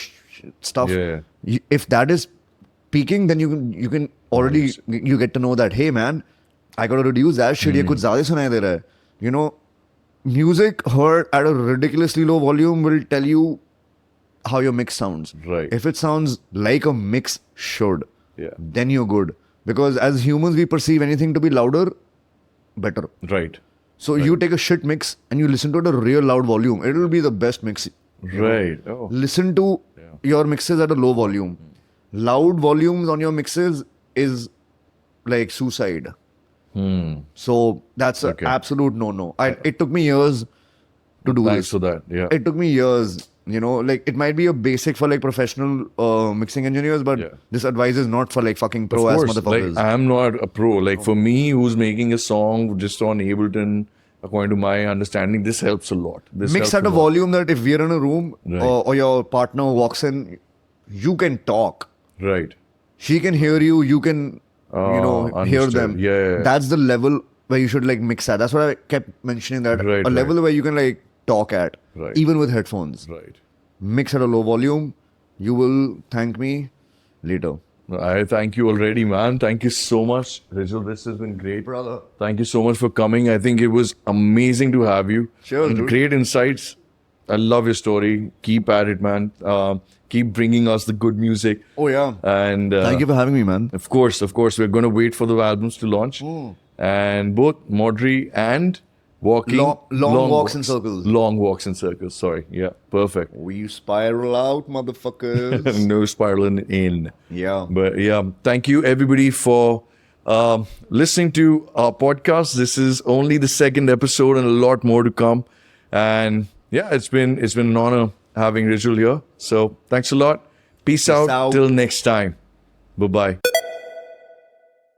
stuff, Yeah. if that is peaking, then you can already you get to know that, hey man, I gotta reduce that shit. ये कुछ ज़्यादा सुनाई दे रहा है. Music heard at a ridiculously low volume will tell you how your mix sounds. Right. If it sounds like a mix should, Yeah. then you're good. Because as humans, we perceive anything to be louder, better. Right. So you take a shit mix and you listen to it at a real loud volume. It will be the best mix. Right. Oh. Listen to your mixes at a low volume. Loud volumes on your mixes is like suicide. So that's an Okay. absolute no-no. It took me years to do Thanks this. for that. Yeah. It took me years. Like it might be a basic for like professional mixing engineers, but Yeah. this advice is not for like fucking Of pro-ass course, motherfuckers. like I'm not a pro. Like for me, who's making a song just on Ableton, according to my understanding, this helps a lot. This Mix helps at a lot. volume that if we're in a room Right. or your partner walks in, you can talk. Right. She can hear you. You can, hear understood. them. Yeah. That's the level where you should like mix at. That's what I kept mentioning. That Right, level where you can like talk at, Right. even with headphones. Right. Mix at a low volume, You will thank me later. I thank you already, man. Thank you so much, Rijul. This has been great. Brother. Thank you so much for coming. I think it was amazing to have you. Sure, And dude. great insights. I love your story. Keep at it, man. Keep bringing us the good music. Oh, yeah. And Thank you for having me, man. Of course, we're going to wait for the albums to launch. And both Maudry and Walking. Long walks in circles. Long walks in circles. Sorry. Yeah, perfect. We spiral out, motherfuckers. No spiraling in. Yeah. But yeah, thank you everybody for listening to our podcast. This is only the second episode and a lot more to come. And yeah, it's been an honor having Rijul here. So thanks a lot. Peace out. Till next time. Bye-bye.